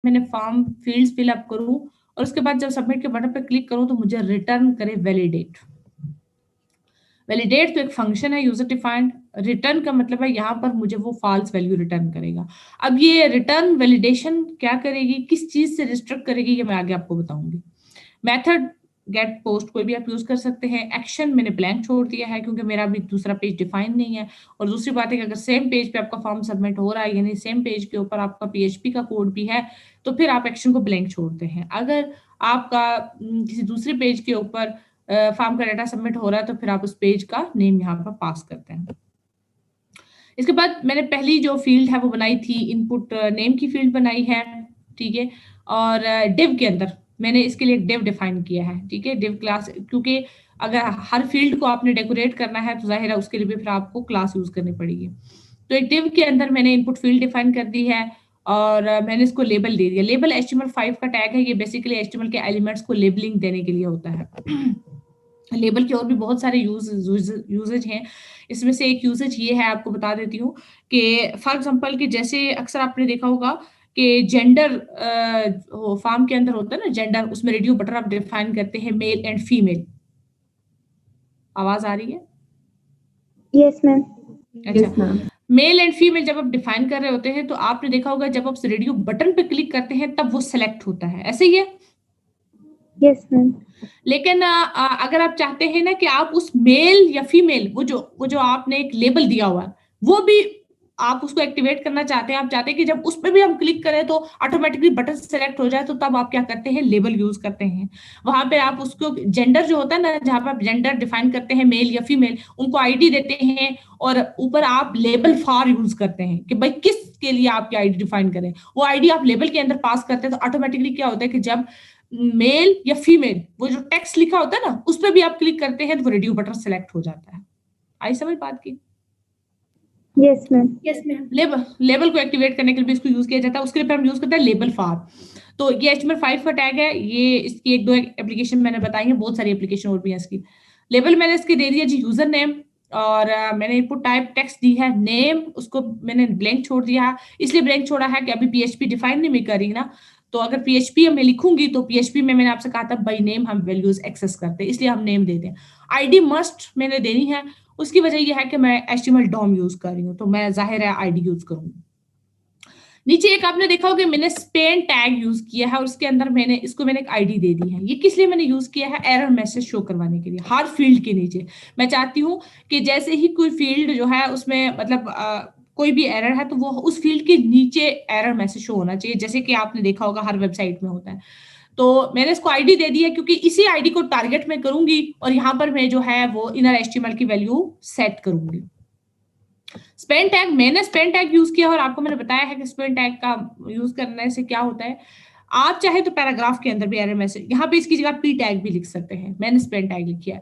मैंने form fields fill up करूं और उसके बाद जब सबमिट के बटन पे क्लिक करूं तो मुझे रिटर्न करे वैलिडेट। वैलिडेट तो एक फंक्शन है यूजर डिफाइंड, रिटर्न का मतलब है यहाँ पर मुझे वो फॉल्स वैल्यू रिटर्न करेगा। अब ये रिटर्न वैलिडेशन क्या करेगी, किस चीज से रिस्ट्रिक्ट करेगी, ये मैं आगे आपको बताऊंगी। मेथड गेट पोस्ट कोई भी आप यूज कर सकते हैं। एक्शन मैंने ब्लैंक छोड़ दिया है क्योंकि मेरा भी दूसरा पेज डिफाइन नहीं है। और दूसरी बात है कि अगर सेम पेज पे आपका फॉर्म सबमिट हो रहा है, यानी सेम पेज के ऊपर आपका पीएचपी का कोड भी है, तो फिर आप एक्शन को ब्लैंक छोड़ते हैं। अगर आपका किसी दूसरे पेज के ऊपर फॉर्म का डाटा सबमिट हो रहा है तो फिर आप उस पेज का नेम यहाँ पर पास करते हैं। इसके बाद मैंने पहली जो फील्ड है वो बनाई थी इनपुट नेम की फील्ड बनाई है, ठीक है। और डिव के अंदर मैंने इसके लिए डिव डिफाइन किया है, ठीक है। डिव क्लास, क्योंकि अगर हर फील्ड को आपने डेकोरेट करना है तो जाहिर है उसके लिए भी फिर आपको क्लास यूज करनी पड़ेगी। तो एक डिव के अंदर मैंने इनपुट फील्ड डिफाइन कर दी है और मैंने इसको लेबल दे दिया। लेबल HTML5 का टैग है, ये बेसिकली HTML के एलिमेंट्स को लेबलिंग देने के लिए होता है। लेबल के और भी बहुत सारे यूजेज हैं। इसमें से एक यूजेज ये है, आपको बता देती हूँ कि फॉर एग्जांपल कि जैसे अक्सर आपने देखा होगा कि जेंडर फॉर्म के अंदर होता है ना जेंडर, उसमें रेडियो बटन आप डिफाइन करते हैं मेल एंड फीमेल। आवाज आ रही है? Yes ma'am. अच्छा, मेल एंड फीमेल जब आप डिफाइन कर रहे होते हैं तो आपने देखा होगा जब आप रेडियो बटन पे क्लिक करते हैं तब वो सेलेक्ट होता है, ऐसे ही है। Yes ma'am. लेकिन अगर आप चाहते हैं ना कि आप उस मेल या फीमेल, वो जो आपने एक लेबल दिया हुआ है वो भी आप उसको एक्टिवेट करना चाहते हैं, आप चाहते हैं कि जब उस पर भी हम क्लिक करें तो ऑटोमेटिकली बटन सेलेक्ट हो जाए, तो तब आप क्या करते हैं, लेबल यूज करते हैं। वहां पे आप उसको जेंडर जो होता है ना, जहां पर आप जेंडर डिफाइन करते हैं मेल या फीमेल, उनको आईडी देते हैं और ऊपर आप लेबल फॉर यूज करते हैं कि भाई किस के लिए आपकी आईडी डिफाइन करें। वो आईडी आप लेबल के अंदर पास करते हैं तो ऑटोमेटिकली क्या होता है कि जब मेल या फीमेल वो जो टेक्स्ट लिखा होता है ना उस पर भी आप क्लिक करते हैं तो वो रेडियो बटन सेलेक्ट हो जाता है। आई समझ बात की? Yes ma'am. Yes ma'am. Label को एक्टिवेट करने के लिए भी इसको यूज किया जाता है, उसके लिए हम यूज करते हैं लेबल फॉर। तो ये HTML5 का टैग है, ये इसकी एक दो एप्लीकेशन मैंने बताई है, बहुत सारी एप्लीकेशन और भी है इसकी। लेबल मैंने इसके दे दिया जी यूजर नेम, और मैंने इनपुट टाइप टेक्स्ट दी है नेम, उसको मैंने ब्लैंक छोड़ दिया है। इसलिए ब्लैंक छोड़ा है कि अभी पीएचपी डिफाइन नहीं मैं करी ना, तो अगर पीएचपी में लिखूंगी तो पीएचपी में मैंने आपसे कहा था बाई नेम हम वैल्यूज एक्सेस करते हैं, इसलिए हम नेम देते हैं। आईडी मस्ट मैंने देनी है, उसकी वजह यह है कि मैं HTML डॉम यूज कर रही हूँ तो मैं जाहिर है आईडी यूज करूंगी। नीचे एक आपने देखा होगा मैंने स्पेन टैग यूज किया है और उसके अंदर मैंने एक आईडी दे दी है। ये किस लिए मैंने यूज किया है, एरर मैसेज शो करवाने के लिए। हर फील्ड के नीचे मैं चाहती हूँ कि जैसे ही कोई फील्ड जो है उसमें मतलब कोई भी एरर है तो वो उस फील्ड के नीचे एरर मैसेज शो होना चाहिए, जैसे कि आपने देखा होगा हर वेबसाइट में होता है। तो मैंने इसको आईडी दे दी है क्योंकि इसी आईडी को टारगेट में करूंगी और यहाँ पर मैं जो है वो इनर HTML की वैल्यू सेट करूंगी। स्पेन टैग, मैंने स्पेन टैग यूज किया और आपको मैंने बताया है कि स्पेन टैग का यूज करने से क्या होता है। आप चाहे तो पैराग्राफ के अंदर भी एरर मैसेज, यहाँ पे इसकी जगह पी टैग भी लिख सकते हैं, मैंने स्पेन टैग लिखी है।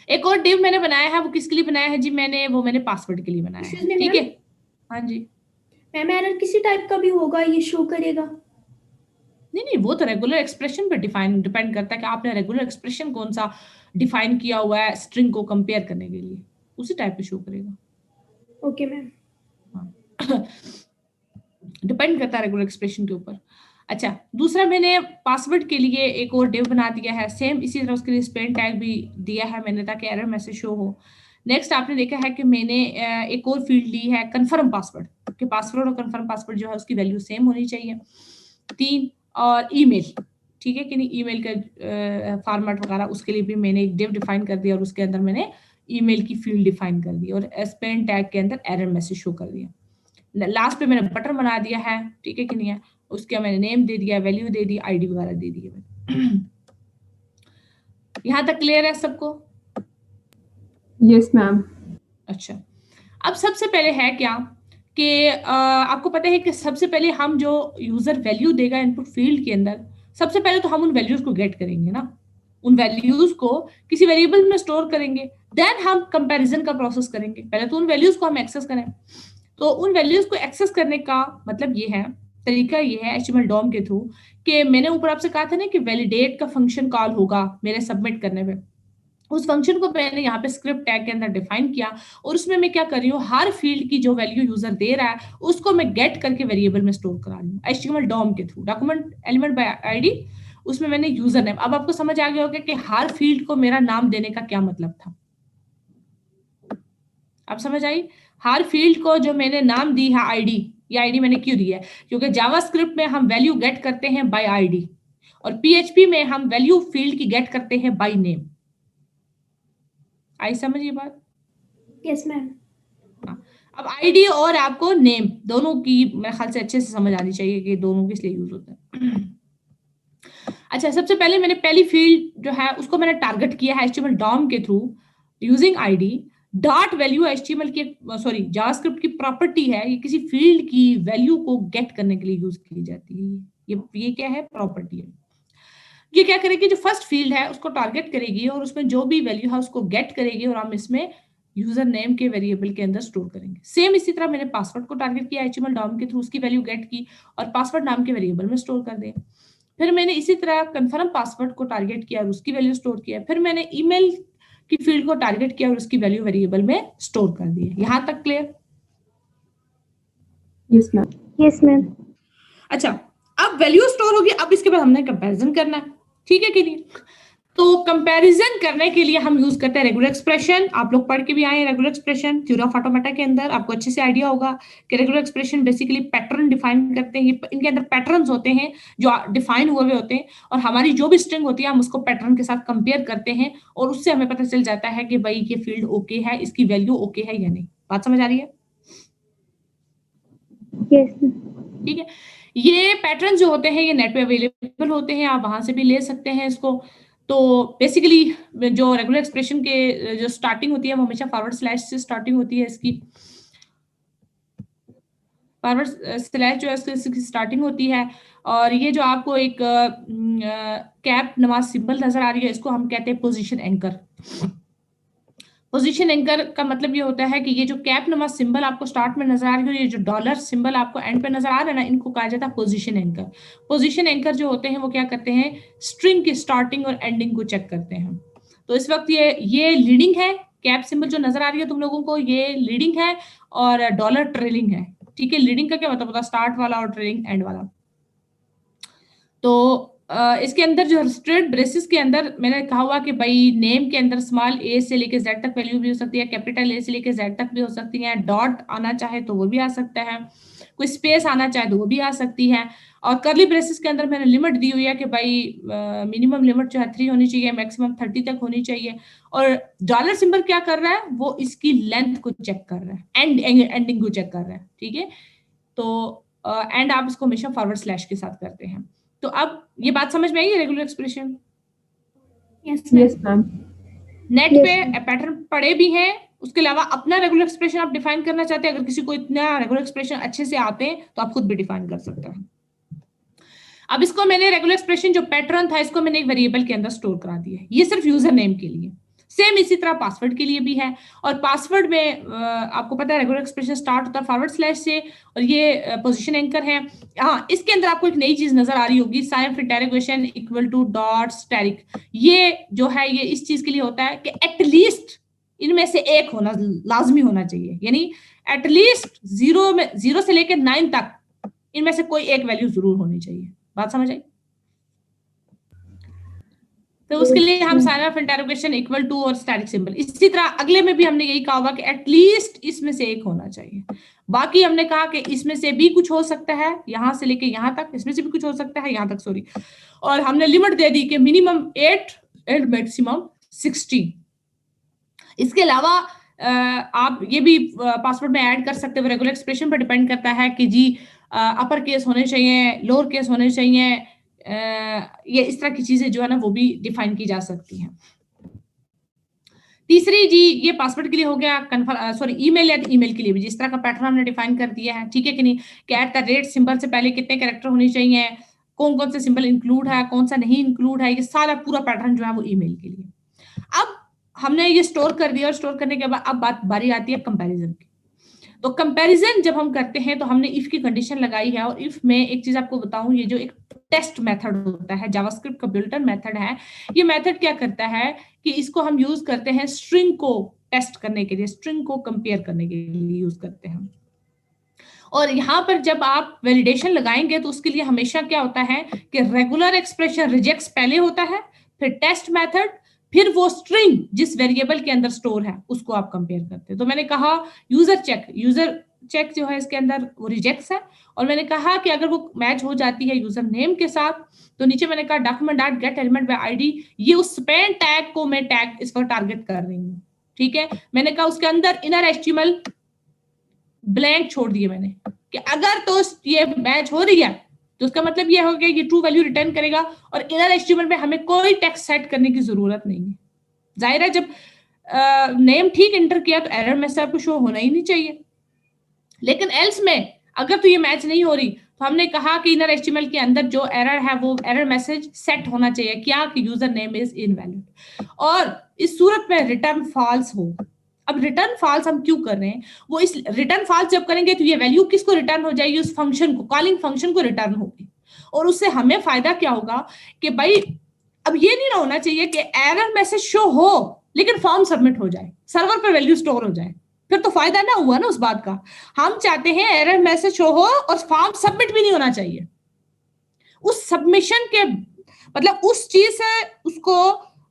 एक और डिव मैंने बनाया है, वो किसके लिए बनाया है जी, मैंने पासवर्ड के लिए बनाया है, ठीक है। हाँ जी मैम, एरर किसी टाइप का भी होगा, ये शो करेगा? नहीं नहीं, वो तो रेगुलर एक्सप्रेशन पे डिपेंड करता है कि आपने रेगुलर एक्सप्रेशन कौन सा डिफाइन किया हुआ है स्ट्रिंग को कंपेयर करने के लिए, उसी टाइप पे शो करेगा। Okay ma'am. हाँ। डिपेंड करता है रेगुलर एक्सप्रेशन के ऊपर। अच्छा, दूसरा मैंने पासवर्ड के लिए एक और डिव बना दिया है, सेम इसी तरह उसके लिए स्पेन टैग भी दिया है मैंने ताकि एरर मैसेज शो हो। नेक्स्ट आपने देखा है कि मैंने एक और फील्ड ली है कंफर्म पासवर्ड, कि पासवर्ड और कंफर्म पासवर्ड जो है उसकी वैल्यू सेम होनी चाहिए। 3 और ईमेल, ठीक है कि नहीं, ईमेल का फॉर्मेट वगैरह उसके लिए भी मैंने एक डिव डिफाइन कर दिया और उसके अंदर मैंने ईमेल की फील्ड डिफाइन कर दी और स्पेन टैग के अंदर एरर मैसेज शो कर दिया। लास्ट पे मैंने बटन बना दिया है, ठीक है कि नहीं है, उसके मैंने नेम दे दिया, वैल्यू दे दी, आईडी वगैरह दे दी है। यहां तक क्लियर है सबको? Yes ma'am. अच्छा, अब सबसे पहले है क्या कि आपको पता है कि सबसे पहले हम जो यूजर वैल्यू देगा इनपुट फील्ड के अंदर, सबसे पहले तो हम उन वैल्यूज को गेट करेंगे ना, उन वैल्यूज को किसी वेरिएबल में स्टोर करेंगे, देन हम कंपैरिजन का प्रोसेस करेंगे। पहले तो उन वैल्यूज को हम एक्सेस करें, तो उन वैल्यूज को एक्सेस करने का मतलब ये है, तरीका ये है HTML डॉम के थ्रू, कि मैंने ऊपर आपसे कहा था ना कि वैलिडेट का फंक्शन कॉल होगा मेरे सबमिट करने पे, उस फंक्शन को मैंने यहाँ पे स्क्रिप्ट टैग के अंदर डिफाइन किया और उसमें मैं क्या कर रही हूँ, हर फील्ड की जो वैल्यू यूजर दे रहा है उसको मैं गेट करके वेरिएबल में स्टोर करा रही हूँ HTML DOM के through, document element by ID, उसमें मैंने यूजर नेम। अब आपको समझ आ गया होगा कि हर फील्ड को मेरा नाम देने का क्या मतलब था। आप समझ आई, हर फील्ड को जो मैंने नाम दी है आईडी, ये आईडी मैंने क्यों दी है, क्योंकि जावास्क्रिप्ट में हम वैल्यू गेट करते हैं बाय आईडी और PHP में हम वैल्यू फील्ड की गेट करते हैं बाय नेम। आई समझ ये बात? Yes ma'am. हाँ, अब आईडी और आपको नेम दोनों की मेरे ख्याल से अच्छे से समझ आनी चाहिए कि दोनों किस लिए यूज होते हैं। अच्छा, सबसे पहले मैंने पहली फील्ड जो है उसको मैंने टारगेट किया है HTML DOM के through using ID dot value. HTML की सॉरी जावास्क्रिप्ट की प्रॉपर्टी है, ये किसी फील्ड की वैल्यू को गेट करने के लिए यूज की जाती है। ये क्या है, प्रॉपर्टी है। ये क्या करेगी, जो फर्स्ट फील्ड है उसको टारगेट करेगी और उसमें जो भी वैल्यू है उसको गेट करेगी और हम इसमें यूजर नेम के वेरिएबल के अंदर स्टोर करेंगे। सेम इसी तरह मैंने पासवर्ड को टारगेट किया HTML DOM के थ्रू, उसकी वैल्यू गेट की और पासवर्ड नाम के वेरिएबल में स्टोर कर दिया। फिर मैंने इसी तरह कंफर्म पासवर्ड को टारगेट किया और उसकी वैल्यू स्टोर किया। फिर मैंने ईमेल की फील्ड को टारगेट किया और उसकी वैल्यू वेरिएबल में स्टोर कर दी। यहां तक clear? Yes ma'am. Yes ma'am. अच्छा, अब वैल्यू स्टोर होगी, अब इसके बाद हमने कंपैरिजन करना है, ठीक है कि नहीं? तो कंपैरिजन करने के लिए हम यूज करते हैं रेगुलर एक्सप्रेशन। आप लोग पढ़ के भी आए हैं regular expression theory of automata के अंदर, आपको अच्छे से आइडिया होगा कि regular expression basically pattern define करते हैं। इनके अंदर पैटर्न्स होते हैं जो डिफाइन हुए होते हैं और हमारी जो भी स्ट्रिंग होती है हम उसको पैटर्न के साथ कंपेयर करते हैं और उससे हमें पता चल जाता है कि भाई ये फील्ड ओके है, इसकी वैल्यू ओके है या नहीं। बात समझ आ रही है? यस। ठीक है, ये पैटर्न जो होते हैं ये नेट पे अवेलेबल होते हैं, आप वहां से भी ले सकते हैं इसको। तो बेसिकली जो रेगुलर एक्सप्रेशन के जो स्टार्टिंग होती है वो हमेशा फॉरवर्ड स्लैश से स्टार्टिंग होती है। इसकी फॉरवर्ड स्लैश जो है इसकी स्टार्टिंग होती है और ये जो आपको एक कैप नमाज सिंबल नजर आ रही है इसको हम कहते हैं पोजीशन एंकर। पोजीशन एंकर का मतलब ये होता है कि ये जो कैप नमा सिंबल आपको स्टार्ट में नजर आ रही है, ये जो डॉलर सिंबल आपको एंड पे नजर आ रहा है ना, इनको कहा जाता है पोजीशन एंकर। पोजीशन एंकर जो होते हैं वो क्या करते हैं, स्ट्रिंग की स्टार्टिंग और एंडिंग को चेक करते हैं। तो इस वक्त ये लीडिंग है, कैप सिंबल जो नजर आ रही है तुम लोगों को, ये लीडिंग है और डॉलर ट्रेलिंग है। ठीक है, लीडिंग का क्या मतलब होता है, स्टार्ट वाला, और ट्रेलिंग एंड वाला। तो इसके अंदर जो स्ट्रेट ब्रेसेस के अंदर मैंने कहा हुआ कि भाई नेम के अंदर स्मॉल ए से लेके जेड तक वैल्यू भी हो सकती है, कैपिटल ए से लेके जेड तक भी हो सकती है, डॉट आना चाहे तो वो भी आ सकता है, कोई स्पेस आना चाहे तो वो भी आ सकती है। और करली ब्रेसेस के अंदर मैंने लिमिट दी हुई है कि भाई मिनिमम लिमिट जो है 3 होनी चाहिए, मैक्सिमम 30 तक होनी चाहिए। और डॉलर सिंबल क्या कर रहा है, वो इसकी लेंथ को चेक कर रहा है, एंडिंग को चेक कर रहा है। ठीक है, तो एंड आप इसको हमेशा फॉरवर्ड स्लैश के साथ करते हैं। तो अब ये बात समझ में आई है regular expression? Yes ma'am. Net पे पैटर्न पढ़े भी हैं, उसके अलावा अपना रेगुलर एक्सप्रेशन आप डिफाइन करना चाहते हैं, अगर किसी को इतना रेगुलर एक्सप्रेशन अच्छे से आते हैं तो आप खुद भी डिफाइन कर सकते हैं। अब इसको मैंने रेगुलर एक्सप्रेशन जो पैटर्न था इसको मैंने एक वेरिएबल के अंदर स्टोर करा दिया है, ये सिर्फ यूजर नेम के लिए। सेम इसी तरह पासवर्ड के लिए भी है, और पासवर्ड में आपको पता है रेगुलर एक्सप्रेशन स्टार्ट होता है फॉरवर्ड स्लैश से और ये पोजीशन एंकर है। हाँ, इसके अंदर आपको एक नई चीज नजर आ रही होगी, sign of interrogation equal to dot static. ये जो है ये इस चीज के लिए होता है कि एटलीस्ट इनमें से एक होना लाजमी होना चाहिए, यानी एटलीस्ट 0 से लेकर 9 तक इनमें से कोई एक वैल्यू जरूर होनी चाहिए। बात समझ आई? तो उसके लिए हम sign of interrogation equal to और स्टैटिक सिंबल, इसी तरह अगले में भी हमने यही कहा होगा कि एटलीस्ट इसमें से एक होना चाहिए। बाकी हमने कहा कि इसमें से भी कुछ हो सकता है, यहां से लेके यहां तक इसमें से भी कुछ हो सकता है, यहां तक सॉरी। और हमने लिमिट दे दी कि मिनिमम 8 एंड मैक्सिमम 16। इसके अलावा आप ये भी पासवर्ड में ऐड कर सकते हो, रेगुलर एक्सप्रेशन पर डिपेंड करता है कि जी अपर केस होने चाहिए, लोअर केस होने चाहिए, ये इस तरह की चीजें जो है ना वो भी डिफाइन की जा सकती हैं। तीसरी जी, ये पासवर्ड के लिए हो गया, सॉरी ईमेल या ईमेल के लिए भी जिस तरह का पैटर्न हमने डिफाइन कर दिया है, ठीक है कि नहीं, कि @ सिंबल से पहले कितने कैरेक्टर होने चाहिए, कौन कौन से सिंबल इंक्लूड है, कौन सा नहीं इंक्लूड है, ये सारा पूरा पैटर्न जो है वो ईमेल के लिए। अब हमने ये स्टोर कर दिया और स्टोर करने के बाद अब बारी आती है कंपैरिजन की। तो कंपैरिजन जब हम करते हैं तो हमने इफ की कंडीशन लगाई है, और इफ में एक चीज आपको बताऊं, ये जो एक टेस्ट मेथड होता है, जावास्क्रिप्ट का बिल्ट-इन मेथड है। ये मेथड क्या करता है कि इसको हम यूज करते हैं स्ट्रिंग को टेस्ट करने के लिए, स्ट्रिंग को कंपेयर करने के लिए यूज करते हैं। और यहाँ पर जब आप वैलिडेशन लगाएंगे तो उसके लिए हमेशा क्या होता है कि रेगुलर एक्सप्रेशन रिजेक्ट्स पहले होता है, फिर टेस्ट मेथड, फिर वो स्ट्रिंग जिस वेरिएबल के अंदर स्टोर है उसको आप कंपेयर करते हैं। तो मैंने कहा यूजर चेक जो है इसके अंदर वो रिजेक्ट्स है, और मैंने कहा कि अगर वो मैच हो जाती है यूजर नेम के साथ तो नीचे मैंने कहा document dot gate element by ID, ये उस स्पैन टैग को मैं टैग इस पर टारगेट कर रही हूँ। ठीक है, मैंने कहा उसके अंदर इनर एचटीएमएल ब्लैंक छोड़ दिए मैंने कि अगर तो ये मैच हो रही है तो उसका मतलब ये हो गया ये ट्रू वैल्यू रिटर्न करेगा, और इनर एचटीएमएल में हमें कोई टेक्स्ट सेट करने की जरूरत नहीं है। जाहिर है जब नेम ठीक एंटर किया तो एरर मैसेज आपको शो होना ही नहीं चाहिए, लेकिन एल्स में अगर तो ये मैच नहीं हो रही तो हमने कहा कि इनर एचटीएमएल के अंदर जो एरर है वो एरर मैसेज सेट होना चाहिए, क्या कि यूजर नेम इज इनवैलिड, और इस सूरत में रिटर्न फॉल्स हो। अब रिटर्न फॉल्स हम क्यों कर रहे हैं, वो इस रिटर्न फॉल्स जब करेंगे तो ये वैल्यू किसको रिटर्न हो जाएगी, उस फंक्शन को, कॉलिंग फंक्शन को रिटर्न होगी, और उससे हमें फायदा क्या होगा कि भाई अब ये नहीं होना चाहिए कि एरर मैसेज शो हो लेकिन फॉर्म सबमिट हो जाए, सर्वर पर वैल्यू स्टोर हो जाए, फिर तो फायदा ना हुआ ना उस बात का। हम चाहते हैं एरर मैसेज शो हो और फॉर्म सबमिट भी नहीं होना चाहिए। उस सबमिशन के मतलब उस चीज से उसको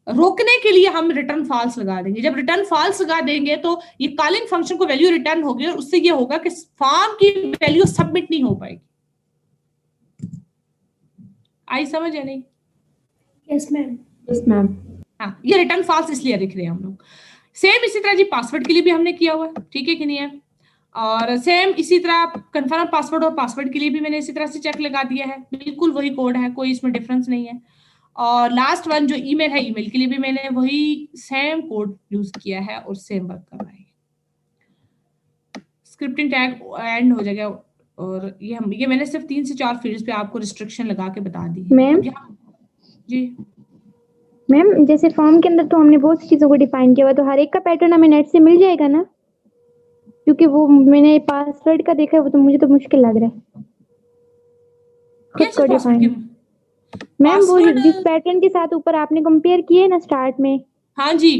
रोकने के लिए हम रिटर्न फॉल्स लगा देंगे। जब रिटर्न फॉल्स लगा देंगे तो ये कॉलिंग फंक्शन को वैल्यू रिटर्न होगी और उससे ये होगा कि फॉर्म की वैल्यू सबमिट नहीं हो पाएगी। आई समझ या नहीं? Yes ma'am. Yes ma'am. हाँ, ये रिटर्न फॉल्स इसलिए लिख रहे हैं हम लोग। सेम इसी तरह जी पासवर्ड के लिए भी हमने किया हुआ है, ठीक है कि नहीं है, और सेम इसी तरह कंफर्म पासवर्ड और पासवर्ड के लिए भी मैंने इसी तरह से चेक लगा दिया है, बिल्कुल वही कोड है, कोई इसमें डिफरेंस नहीं है। और लास्ट वन जो ईमेल है, ईमेल के लिए भी मैंने वही सेम कोड यूज किया है और सेम वर्क कर रहा है। स्क्रिप्टिंग टैग एंड हो जाएगा, और ये मैंने सिर्फ 3 से 4 फील्ड्स पे आपको रिस्ट्रिक्शन लगा के बता दी है। मैम जी मैम, जैसे फॉर्म के अंदर तो हमने बहुत सी चीजों को डिफाइन किया हुआ, तो हर एक का पैटर्न हमें नेट से मिल जाएगा ना, क्योंकि वो मैंने पासवर्ड का देखा है, वो तो मुझे तो मुश्किल लग रहा है खुद को डिफाइन। मैम वो जिस पैटर्न के साथ ऊपर आपने कंपेयर किए ना स्टार्ट में, हाँ जी,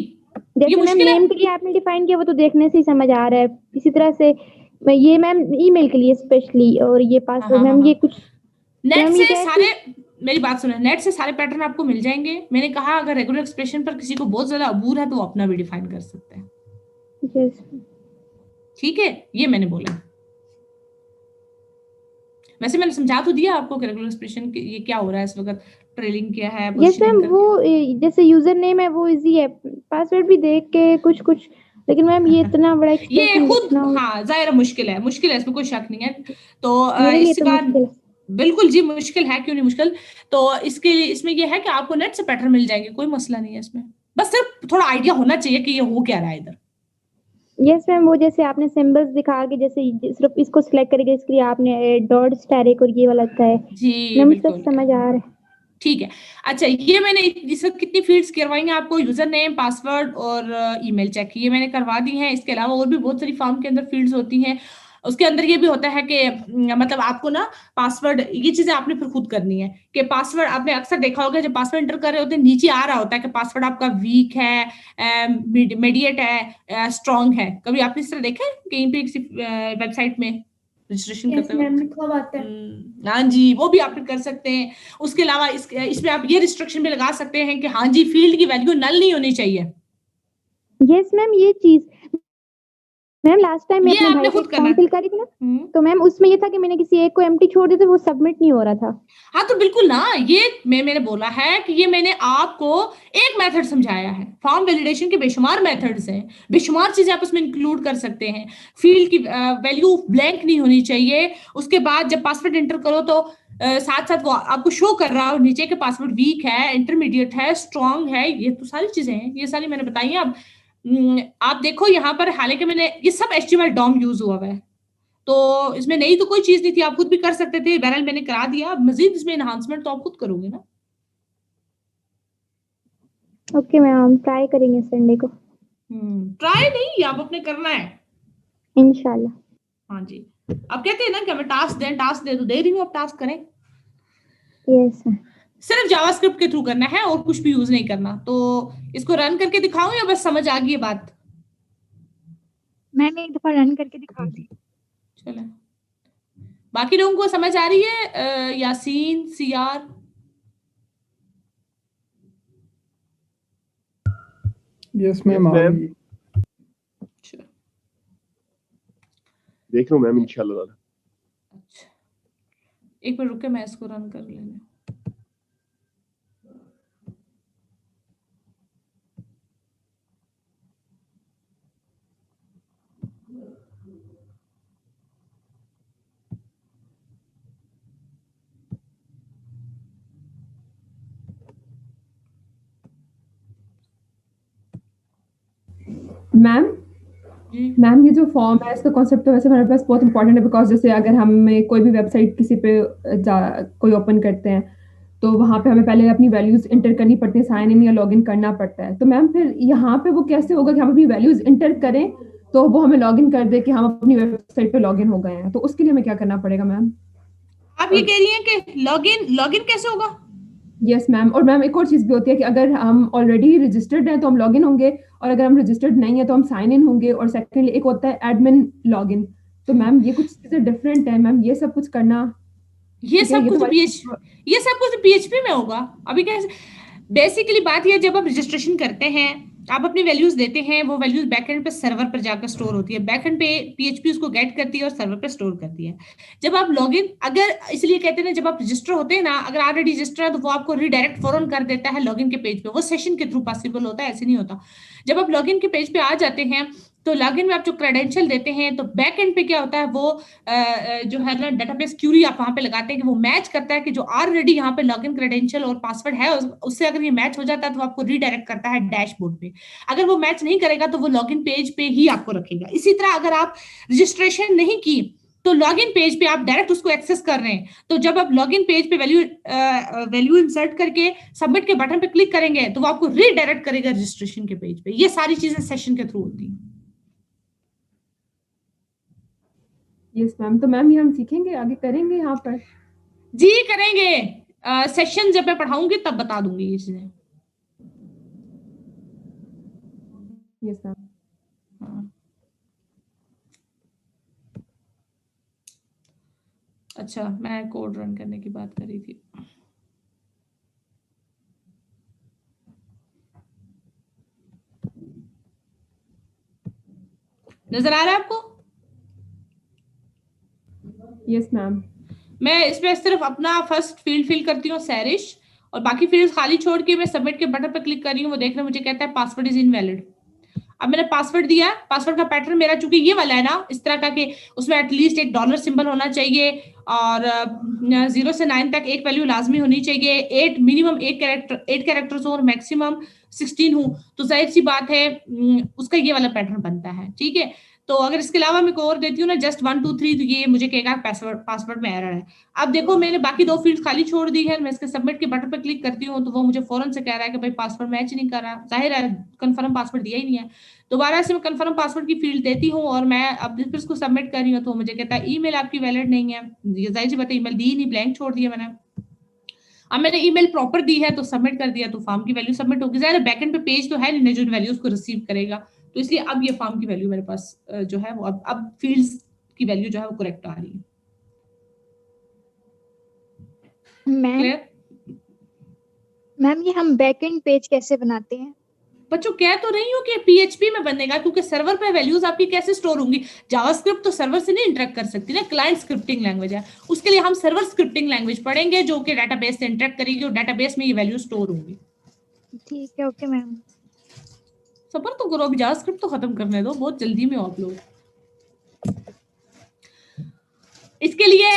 जैसे मैम नेम के लिए आपने डिफाइन किया वो तो देखने से ही समझ आ रहा है, इसी तरह से ये मैम ईमेल के लिए स्पेशली, और ये पासवर्ड मैम ये कुछ नेट से सारे, मेरी बात सुनो, नेट से सारे पैटर्न आपको मिल जाएंगे। मैंने कहा अगर रेगुलर एक्सप्रेशन पर किसी को बहुत ज्यादा अबूर है तो वो अपना भी डिफाइन कर सकते हैं। यस ठीक है, ये मैंने बोला। वैसे मैंने समझा तो दिया आपको कि रेगुलर एक्सप्रेशन ये क्या हो रहा है इस वक्त, ट्रेलिंग क्या है। यस मैम, वो जैसे यूजर नेम है वो इजी है, पासवर्ड भी देख के कुछ कुछ, लेकिन मैम ये इतना बड़ा ये खुद हाँ जाहिर मुश्किल है, मुश्किल है, इसमें कोई शक नहीं है। तो इसके बाद बिल्कुल जी मुश्किल है, क्यों नहीं मुश्किल। तो इसके लिए इसमें ये है कि आपको नेट से पैटर्न मिल जाएंगे, कोई मसला नहीं है इसमें, बस सिर्फ थोड़ा आइडिया होना चाहिए कि ये हो क्या रहा है इधर। यस मैम, वो जैसे आपने सिंबल्स दिखा के जैसे सिर्फ इसको सिलेक्ट करके इसके लिए आपने डॉट स्टैरिक और ये वाला था है जी, बिल्कुल समझ आ रहा है। ठीक है, अच्छा ये मैंने इस वक्त कितनी फील्ड्स करवाई हैं आपको, यूजर नेम, पासवर्ड और ईमेल चेक, ये मैंने करवा दी हैं। इसके अलावा और भी बहुत सारी फॉर्म के अंदर फील्ड्स होती हैं, उसके अंदर ये भी होता है कि मतलब आपको ना पासवर्ड, ये चीजें आपने फिर खुद करनी है कि पासवर्ड, आपने अक्सर देखा होगा जब पासवर्ड एंटर कर रहे होते हैं नीचे आ रहा होता है कि पासवर्ड आपका वीक है, मीडिएट है, स्ट्रॉन्ग है। कभी आपने इस तरह देखा है कहीं पे किसी वेबसाइट में रजिस्ट्रेशन करते हो? हाँ जी, वो भी आप कर सकते हैं। उसके अलावा इसमें आप ये रिस्ट्रिक्शन भी लगा सकते हैं कि हाँ जी फील्ड की वैल्यू नल नहीं होनी चाहिए। यस मैम, ये चीज मैम लास्ट टाइम मैं अपने भाई को फॉर्म फिल करी थी ना, तो मैम उसमें ये था कि मैंने किसी एक को एम्प्टी छोड़ दिया था, वो सबमिट नहीं हो रहा था। हाँ तो बिल्कुल ना, ये मैंने बोला है कि ये मैंने आपको एक मेथड समझाया है। फॉर्म वैलिडेशन के बेशुमार मेथड्स हैं, बेशुमार चीजें आप उसमें इंक्लूड कर सकते हैं। फील्ड की वैल्यू ब्लैंक नहीं होनी चाहिए। उसके बाद जब पासवर्ड एंटर करो तो साथ साथ वो आपको शो कर रहा हो नीचे के पासवर्ड वीक है, इंटरमीडिएट है, स्ट्रॉन्ग है, ये तो सारी चीजें हैं, ये सारी मैंने बताई हैं। अब आप देखो यहाँ पर, हालांकि मैंने ये सब HTML डॉम यूज हुआ है, तो इसमें नई तो कोई चीज नहीं थी, आप खुद भी कर सकते थे। बहरहाल मैंने करा दिया, अब मजीद इसमें एनहांसमेंट तो आप खुद करोगे ना। ओके मैम, हम ट्राई करेंगे संडे को। ट्राई नहीं, आप अपने करना है इंशाल्लाह। हाँ जी, आप कहते हैं ना कि हमें टास्क दें, टास्क दे तो दे रही हूँ, आप टास्क करें। यस सिर्फ जावास्क्रिप्ट के थ्रू करना है और कुछ भी यूज नहीं करना। तो इसको रन करके दिखाऊं या बस समझ आ गई है बात? मैम एक दफा रन करके दिखा दी। चले, बाकी लोगों को समझ आ रही है? यासीन, सीआर? यस मैम आ गई। अच्छा, देख लो मैम इंशाल्लाह। अच्छा, एक मिनट रुके, मैं इसको रन कर लेने। मैम जी मैम ये जो फॉर्म है इसका कॉन्सेप्ट तो वैसे हमारे पास बहुत इंपॉर्टेंट है, बिकॉज जैसे अगर हमें कोई भी वेबसाइट किसी पे कोई ओपन करते हैं तो वहाँ पे हमें पहले अपनी वैल्यूज इंटर करनी पड़ती है, साइन इन या लॉग इन करना पड़ता है। तो मैम फिर यहाँ पे वो कैसे होगा कि हम अपनी वैल्यूज इंटर करें तो वो हमें लॉग इन कर दे कि हम अपनी वेबसाइट पे लॉग इन हो गए हैं, तो उसके लिए हमें क्या करना पड़ेगा मैम? आप ये कह रही हैं कि लॉगिन कैसे होगा? यस मैम, और मैम एक और चीज़ भी होती है कि अगर हम ऑलरेडी रजिस्टर्ड हैं तो हम लॉग इन होंगे, और अगर हम रजिस्टर्ड नहीं है तो हम साइन इन होंगे, और सेकेंडली एक होता है एडमिन लॉग इन। तो मैम ये कुछ चीज़ें डिफरेंट है मैम, ये सब कुछ करना ये ठीक है? सब ये कुछ तो ये सब कुछ PHP में होगा। अभी कैसे, बेसिकली बात ये, जब आप रजिस्ट्रेशन करते हैं आप अपनी वैल्यूज देते हैं, वो वैल्यूज बैकएंड पे सर्वर पर जाकर स्टोर होती है, बैकएंड पे PHP उसको गेट करती है और सर्वर पे स्टोर करती है। जब आप लॉगिन, अगर इसलिए कहते हैं ना, जब आप रजिस्टर होते हैं ना, अगर ऑलरेडी रजिस्टर है तो वो आपको रीडायरेक्ट फौरन कर देता है लॉगिन के पेज पे, वो सेशन के थ्रू पॉसिबल होता है, ऐसे नहीं होता। जब आप लॉगिन के पेज पे आ जाते हैं तो लॉगिन में आप जो क्रेडेंशियल देते हैं तो बैक एंड पे क्या होता है, वो जो है ना डेटाबेस क्यूरी आप वहां पे लगाते हैं कि वो मैच करता है कि जो ऑलरेडी यहाँ पे लॉगिन क्रेडेंशियल और पासवर्ड है उससे अगर ये मैच हो जाता है तो आपको रीडायरेक्ट करता है डैशबोर्ड पे। अगर वो मैच नहीं करेगा तो वो लॉगिन पेज पे ही आपको रखेगा। इसी तरह अगर आप रजिस्ट्रेशन नहीं की तो लॉगिन पेज पे आप डायरेक्ट उसको एक्सेस कर रहे हैं, तो जब आप लॉगिन पेज पे वैल्यू इंसर्ट करके सबमिट के बटन पे क्लिक करेंगे तो वो आपको रीडायरेक्ट करेगा रजिस्ट्रेशन के पेज पे। ये सारी चीजें सेशन के थ्रू होती हैं। यस मैम, तो मैम ये हम सीखेंगे आगे करेंगे यहाँ पर? जी करेंगे, सेशन जब मैं पढ़ाऊंगी तब बता दूंगी ये चीजें। Yes ma'am. हाँ। अच्छा, मैं कोड रन करने की बात कर रही थी। नजर आ रहा है आपको? Yes ma'am. मैं इसमें सिर्फ अपना फर्स्ट फील्ड फिल करती हूँ सैरिश, और बाकी फील्ड खाली छोड़ के मैं सबमिट के बटन पर क्लिक कर रही हूँ। वो देख रहे मुझे कहता है पासवर्ड इज इनवैलिड। अब मैंने पासवर्ड दिया, पासवर्ड का पैटर्न मेरा चूंकि ये वाला है ना, इस तरह का कि उसमें एटलीस्ट एक डॉलर सिंबल होना चाहिए और 0 से 9 तक एक वैल्यू लाजमी होनी चाहिए, 8 मिनिमम 8 कैरेक्टर्स हो और मैक्सिमम 16 हो, तो जाहिर सी बात है उसका ये वाला पैटर्न बनता है। ठीक है, तो अगर इसके अलावा मैं और देती हूँ ना जस्ट 1 2 3 तो ये मुझे कहेगा पासवर्ड में एरर है। अब देखो मैंने बाकी 2 फील्ड खाली छोड़ दी है, मैं इसके सबमिट के बटन पर क्लिक करती हूँ तो वो मुझे फौरन से कह रहा है कि भाई पासवर्ड मैच नहीं कर रहा, जाहिर है कंफर्म पासवर्ड दिया ही नहीं है। दोबारा से मैं कंफर्म पासवर्ड की फील्ड देती हूँ और मैं अब फिर इसको सबमिट कर रही हूँ तो मुझे कहता है ईमेल आपकी वैलिड नहीं है। ये जाहिर सी बात है, ईमेल दी नहीं, ब्लैंक छोड़ दिया मैंने। अब मैंने ईमेल प्रॉपर दी है तो सबमिट कर दिया, तो फॉर्म की वैल्यू सबमिट होगी। जाहिर है बैकएंड पे पेज तो है नहीं जो वैल्यू उसको रिसीव करेगा, तो इसलिए अब ये फॉर्म की वैल्यू मेरे पास जो है वो अब फील्ड्स की वैल्यू जो है वो करेक्ट आ रही है। मैम मैम ये हम बैकएंड पेज कैसे बनाते हैं? बच्चों कह तो रही हूँ कि PHP में बनेगा, क्योंकि सर्वर पे वैल्यूज आपकी कैसे स्टोर होंगी। जावास्क्रिप्ट तो सर्वर से नहीं इंटरेक्ट कर सकती ना, क्लाइंट स्क्रिप्टिंग लैंग्वेज है, उसके लिए हम सर्वर स्क्रिप्टिंग लैंग्वेज पढ़ेंगे जो कि डेटाबेस से इंटरेक्ट करेगी और डेटाबेस में ये वैल्यू स्टोर होंगी। ठीक है, ओके मैम। सबर तो करो, अभी जावास्क्रिप्ट तो खत्म करने दो, बहुत जल्दी में हो आप लोग। इसके लिए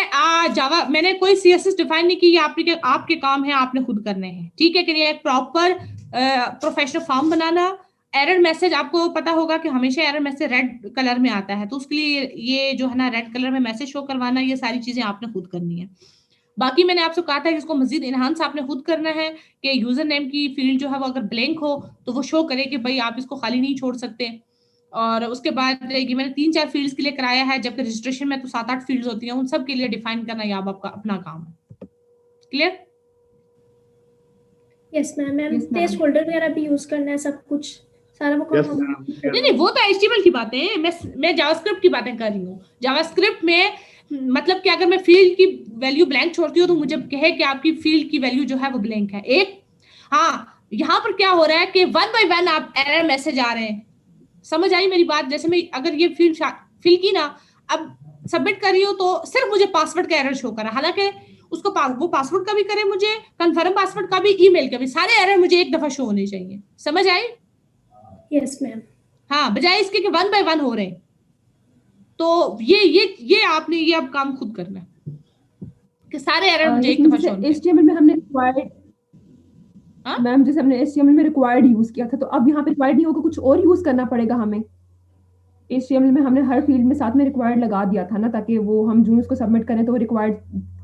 जावा मैंने कोई CSS डिफाइन नहीं की, ये आपके काम है, आपने खुद करने हैं। ठीक है, कि ये एक प्रॉपर प्रोफेशनल फॉर्म बनाना। एरर मैसेज आपको पता होगा कि हमेशा एरर मैसेज रेड कलर में आता है, तो उसके लिए ये जो है ना रेड कलर में मैसेज शो करवाना, ये सारी चीजें आपने खुद करनी है। बाकी मैंने आपसे कहा था कि इसको मजीद इनहांस आपने खुद करना है कि यूजर नेम की फील्ड जो है वो अगर ब्लैंक हो तो वो शो करे कि भाई आप इसको खाली नहीं छोड़ सकते। और उसके बाद ये मैंने 3-4 फील्ड्स के लिए कराया है, जबकि रजिस्ट्रेशन में तो 7-8 फील्ड्स होती हैं, उन सब के लिए डिफाइन करना ये आपका अपना काम है। Clear? Yes ma'am ma'am Yes, ma'am. Place holder वगैरह भी यूज करना है, सब कुछ सारा वो यस काम मैम। नहीं नहीं, वो तो HTML की बातें हैं, मैं जावास्क्रिप्ट की बातें कर रही हूँ। जावास्क्रिप्ट में मतलब कि अगर मैं फील्ड की वैल्यू ब्लैंक छोड़ती हूँ तो मुझे कहे कि आपकी फील्ड की वैल्यू जो है वो ब्लैंक है। एक हाँ, यहाँ पर क्या हो रहा है कि 1 by 1 आप एरर मैसेज आ रहे हैं। समझ आई मेरी बात? जैसे मैं अगर ये फील्ड फिल की ना, अब सबमिट कर रही हूँ तो सिर्फ मुझे पासवर्ड का एरर शो करा, हालांकि उसको वो पासवर्ड का भी करे, मुझे कंफर्म पासवर्ड का भी, ईमेल का भी, सारे एरर मुझे एक दफा शो होने चाहिए। समझ आई? Yes ma'am. हाँ, बजाय इसके कि 1 by 1 हो रहे हैं। तो ये आपने ये अब काम खुद करना है कि सारे एरर मुझे एक दफा शो होने चाहिए। HTML में हमने रिक्वायर्ड हाँ? मैम जैसे हमने HTML में रिक्वायर्ड यूज किया था, तो अब यहाँ पे रिक्वायर्ड नहीं होगा, कुछ और यूज करना पड़ेगा हमें। HTML में हमने हर फील्ड में साथ में रिक्वायर्ड लगा दिया था ना, ताकि वो हम जो उसको सबमिट करें तो वो रिक्वायर्ड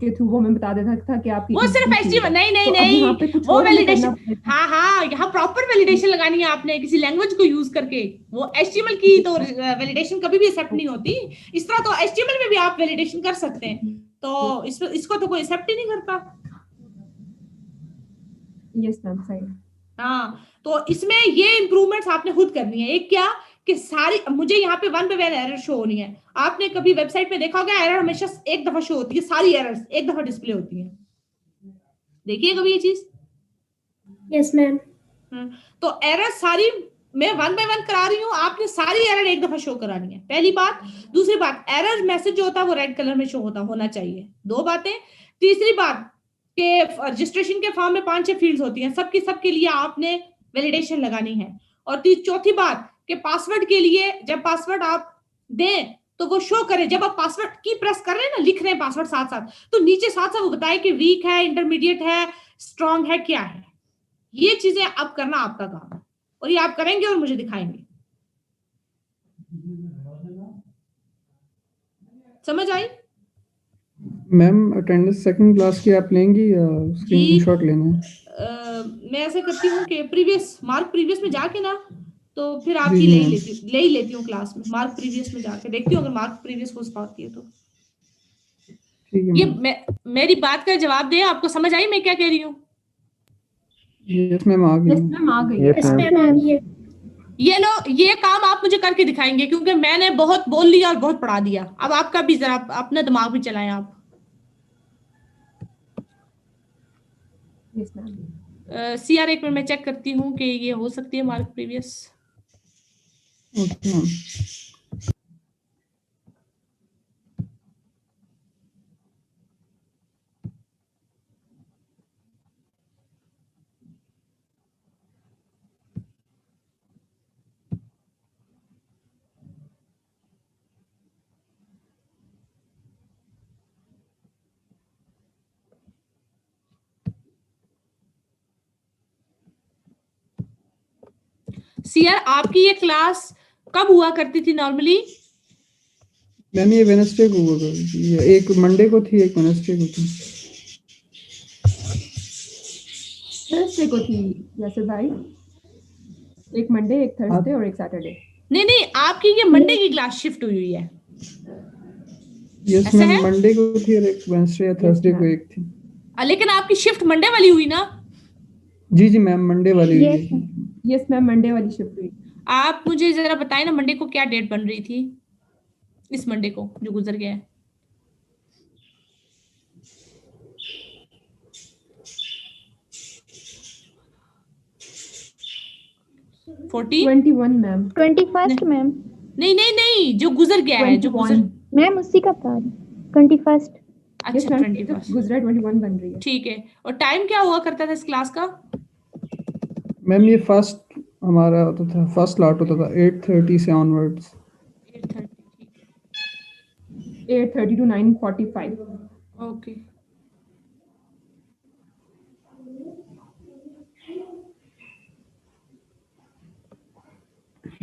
के थ्रू वो हमें बता देता था कि आपकी वो सिर्फ HTML नहीं नहीं तो अब यहाँ पे नहीं, कुछ वो और हमें करना वैलिडेशन, पड़ेगा। हाँ हाँ, यहाँ प्रॉपर वैलिडेशन लगानी है आपने किसी लैंग्वेज को यूज करके। वो HTML की तो वैलिडेशन कभी भी एक्सेप्ट नहीं होती। इस तरह तो HTML में भी आप वैलिडेशन कर सकते हैं, तो इसको तो कोई एक्सेप्ट ही नहीं करता। यस मैम, सही। हाँ, तो इसमें ये इंप्रूवमेंट्स आपने खुद करनी है। एक क्या कि सारी मुझे यहाँ पे 1 by 1 एरर शो होनी है। आपने कभी वेबसाइट में देखा होगा एरर हमेशा एक दफा शो होती है, सारी एरर्स एक दफा डिस्प्ले होती है। देखिए कभी ये चीज। Yes ma'am. तो एरर सारी मैं 1 by 1 करा रही हूँ, आपने सारी एरर एक दफा शो करानी है, पहली बात। दूसरी बात, एरर मैसेज जो होता है वो रेड कलर में शो होना चाहिए। 2 बातें। तीसरी बात के रजिस्ट्रेशन के फॉर्म में 5-6 फील्ड्स होती हैं, सबके लिए आपने वैलिडेशन लगानी है। और चौथी बात कि पासवर्ड के लिए जब पासवर्ड आप दें तो वो शो करे, जब आप पासवर्ड की प्रेस कर रहे हैं ना, लिख रहे हैं पासवर्ड साथ साथ, तो नीचे साथ साथ वो बताए कि वीक है, इंटरमीडिएट है, स्ट्रांग है, क्या है। ये चीजें अब करना आपका काम है और ये आप करेंगे और मुझे दिखाएंगे। समझ आई? मैम अटेंडेंस सेकंड क्लास की आप लेंगी या स्क्रीनशॉट लेना है? मैं ऐसे करती हूँ कि प्रीवियस में जाके ना, तो फिर आपकी जी, ले मैम। ही लेती हूँ क्लास में। मार्क प्रीवियस में जाके देखती हूँ, अगर मार्क प्रीवियस हो पाती है तो। ठीक है ये मैम। मेरी बात का जवाब दे, आपको समझ आई मैं क्या कह रही हूँ? यस मैम, आ गई यस मैम। मैम, आ गई। Yes yes ma'am. मैम ये ये लो, ये काम आप मुझे करके दिखाएंगे क्योंकि मैंने बहुत बोल लिया और बहुत पढ़ा दिया। अब आपका भी जरा अपना दिमाग भी चलाएं आप। Yes ma'am. CR एक मिनट मैं चेक करती हूँ कि ये हो सकती है mark previous. Okay ma'am. CR आपकी ये क्लास कब हुआ करती थी नॉर्मली? मैम ये वेडनेसडे को हुआ करती थी, एक मंडे को थी, एक वेडनेसडे को थी। थर्सडे को थी यासिर भाई, एक मंडे, एक थर्सडे और एक सैटरडे। नहीं नहीं, आपकी ये मंडे की क्लास शिफ्ट हुई है। यस ऐसा मैम, है? मंडे को थी और एक वेडनेसडे या थर्सडे को एक थी। लेकिन आपकी शिफ्ट मंडे वाली हुई ना? जी जी मैम, मंडे वाली हुई यस है। यस मैम, मंडे वाली शिफ्ट हुई। आप मुझे जरा बताएं ना, मंडे को क्या डेट बन रही थी? इस मंडे को जो गुजर गया है। Forty 21 ma'am. 21st ma'am. नहीं नहीं नहीं, जो गुजर गया है, जो गुजर। 21। मैम उसी का था 21st। यस अच्छा, मैम, 21। गुजरात 21 बन रही है। ठीक है। और टाइम क्या हुआ करता था इस क्लास का? मैम ये फर्स्ट हमारा होता था, फर्स्ट स्लॉट होता था 8:30 से ऑनवर्ड्स। 8:30। 8:30 to 9:45। ओके।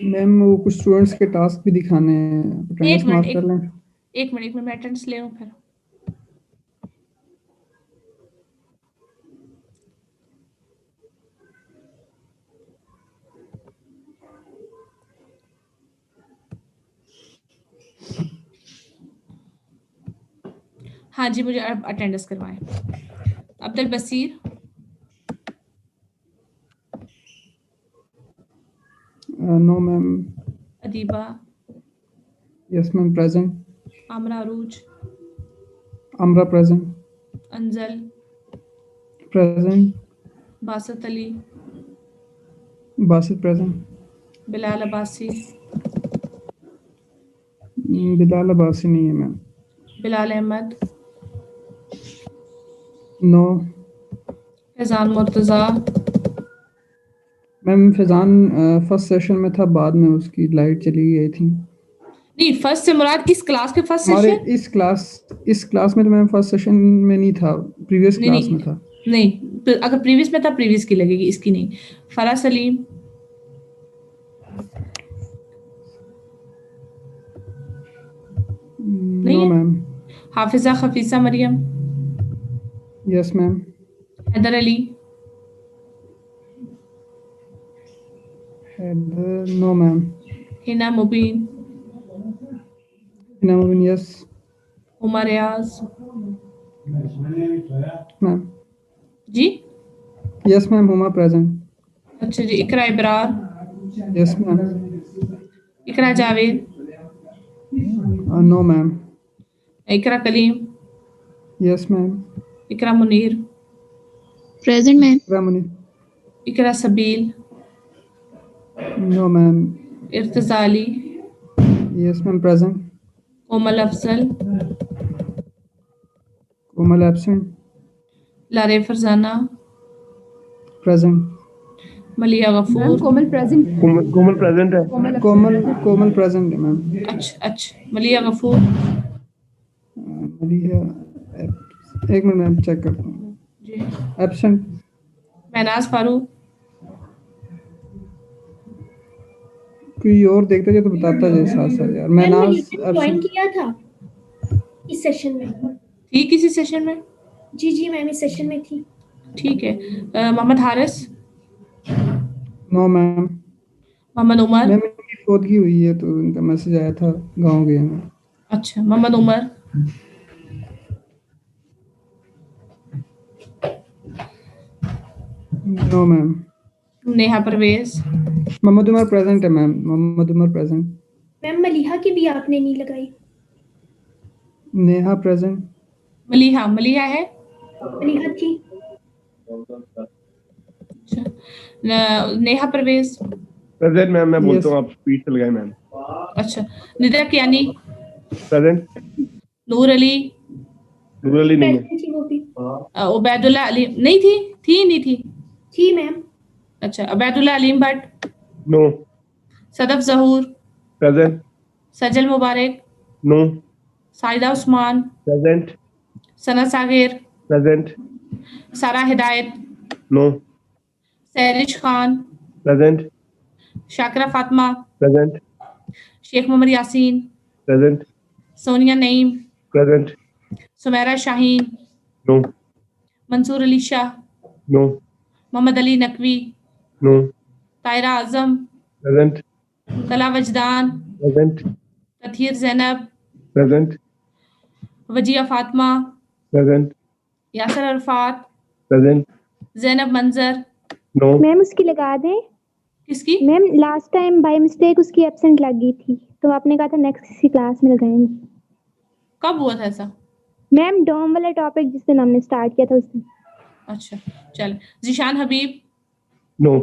मैम वो कुछ स्टूडेंट्स के टास्क भी दिखाने हैं, अटेंडेंस मार्क कर लें। एक मिनट मैं अटेंडेंस ले लूं फिर। हाँ जी, मुझे अब अटेंडेंस करवाएं। Abdul Basir, no ma'am. Adiba, Yes ma'am, present. Amra अरूज, Amra present. अंजल, Present. बासत Ali, Basit present. Bilal Abbasi, Bilal Abbasi नहीं है ma'am. Bilal Ahmad, no Faizan Murtaza, ma'am. Faizan first session में था, बाद में उसकी लाइट चली गई थी. नहीं फर्स्ट से मुराद किस क्लास के फर्स्ट हमारे सेशन? इस क्लास में तो मैम फर्स्ट सेशन में नहीं था, प्रीवियस नहीं क्लास में नहीं था. नहीं, अगर प्रीवियस में था प्रीवियस की लगेगी, इसकी नहीं. फरा सलीम, नहीं नो है. Ma'am. Hafiza Khafisa Mariyam, yes ma'am. Haider Ali, no ma'am. Hina Mubeen, Inamuddin yes Umar Riyaz, ma'am. जी यस मैम, हुमा प्रेजेंट. अच्छा जी. Iqra Ibrar, yes ma'am. Iqra Javed, no ma'am. Iqra Kaleem, yes ma'am. Iqra Munir, Present, ma'am. Ramni. Iqra Sabeel, no ma'am. Irtiza Ali, yes ma'am, present. Komal Afzal, Komal absent. लारे Farzana, present. Malia ma'am Ghafoor. Komal present है. कोमल प्रेजेंट है. कोमल प्रेजेंट है मैम. अच्छा मलिया गफूर, मलिया एक मिनट मैम, चेक करता हूँ. जी. एब्सेंट. महनाज फारूक, कोई और देखता जाए तो बताता जाए साथ साथ यार. मैं मैम नाज ज्वाइन किया था इस सेशन में. थी किसी सेशन में? जी जी मैम इस सेशन में थी. ठीक है. Mohammad Haris, no ma'am. Mohammad Umar. Ma'am इनकी फोदगी हुई है तो इनका मैसेज आया था, गांव गए हैं. अच्छा Mohammad Umar, no ma'am. Neha Parvez, Mohammad Umar present है ma'am. Mohammad Umar present. Ma'am Maliha की भी आपने नहीं लगाई. नेहा प्रेजेंट. मलिहा, मलिहा है. मलिहा थी. अच्छा. नेहा परवेज. Present ma'am. मैं बोलता Yes. हूँ, आप स्पीड से लगाए मैम. अच्छा. निदा कियानी, प्रेजेंट. नूर अली, नूर अली नहीं है. प्रेजेंट थी वो भी. उबैदुल्ला अली नहीं थी नहीं थी. थी मैम. अच्छा. Ubaidullah Aleem Bhatt, no. Sadaf Zahoor, present. Sajal Mubarak, no. Saida Usman, present. Sana Saghir, present. Sara Hidayat, no. Sairish Khan, present. Shakira Fatima, present. Sheikh Mohammad Yasin, present. Sonia Naeem, present. Sumera Shaheen, no. Mansoor Ali Shah, no. Mohammad Ali Naqvi, no. Tayra Azam, present. Tala Wajdan, present. Tatheer Zainab, present. Wajiha Fatima, present. Yasir Arafat, present. Zainab Manzar. No. Ma'am उसकी लगा दें. किसकी? Ma'am last time by mistake उसकी एब्सेंट लग गई थी तो आपने कहा था नेक्स्ट किसी क्लास में लगाएंगे. कब हुआ था ऐसा? मैम डॉम वाला टॉपिक जिस दिन हमने स्टार्ट किया था उस दिन. अच्छा चल. जीशान हबीब, नो.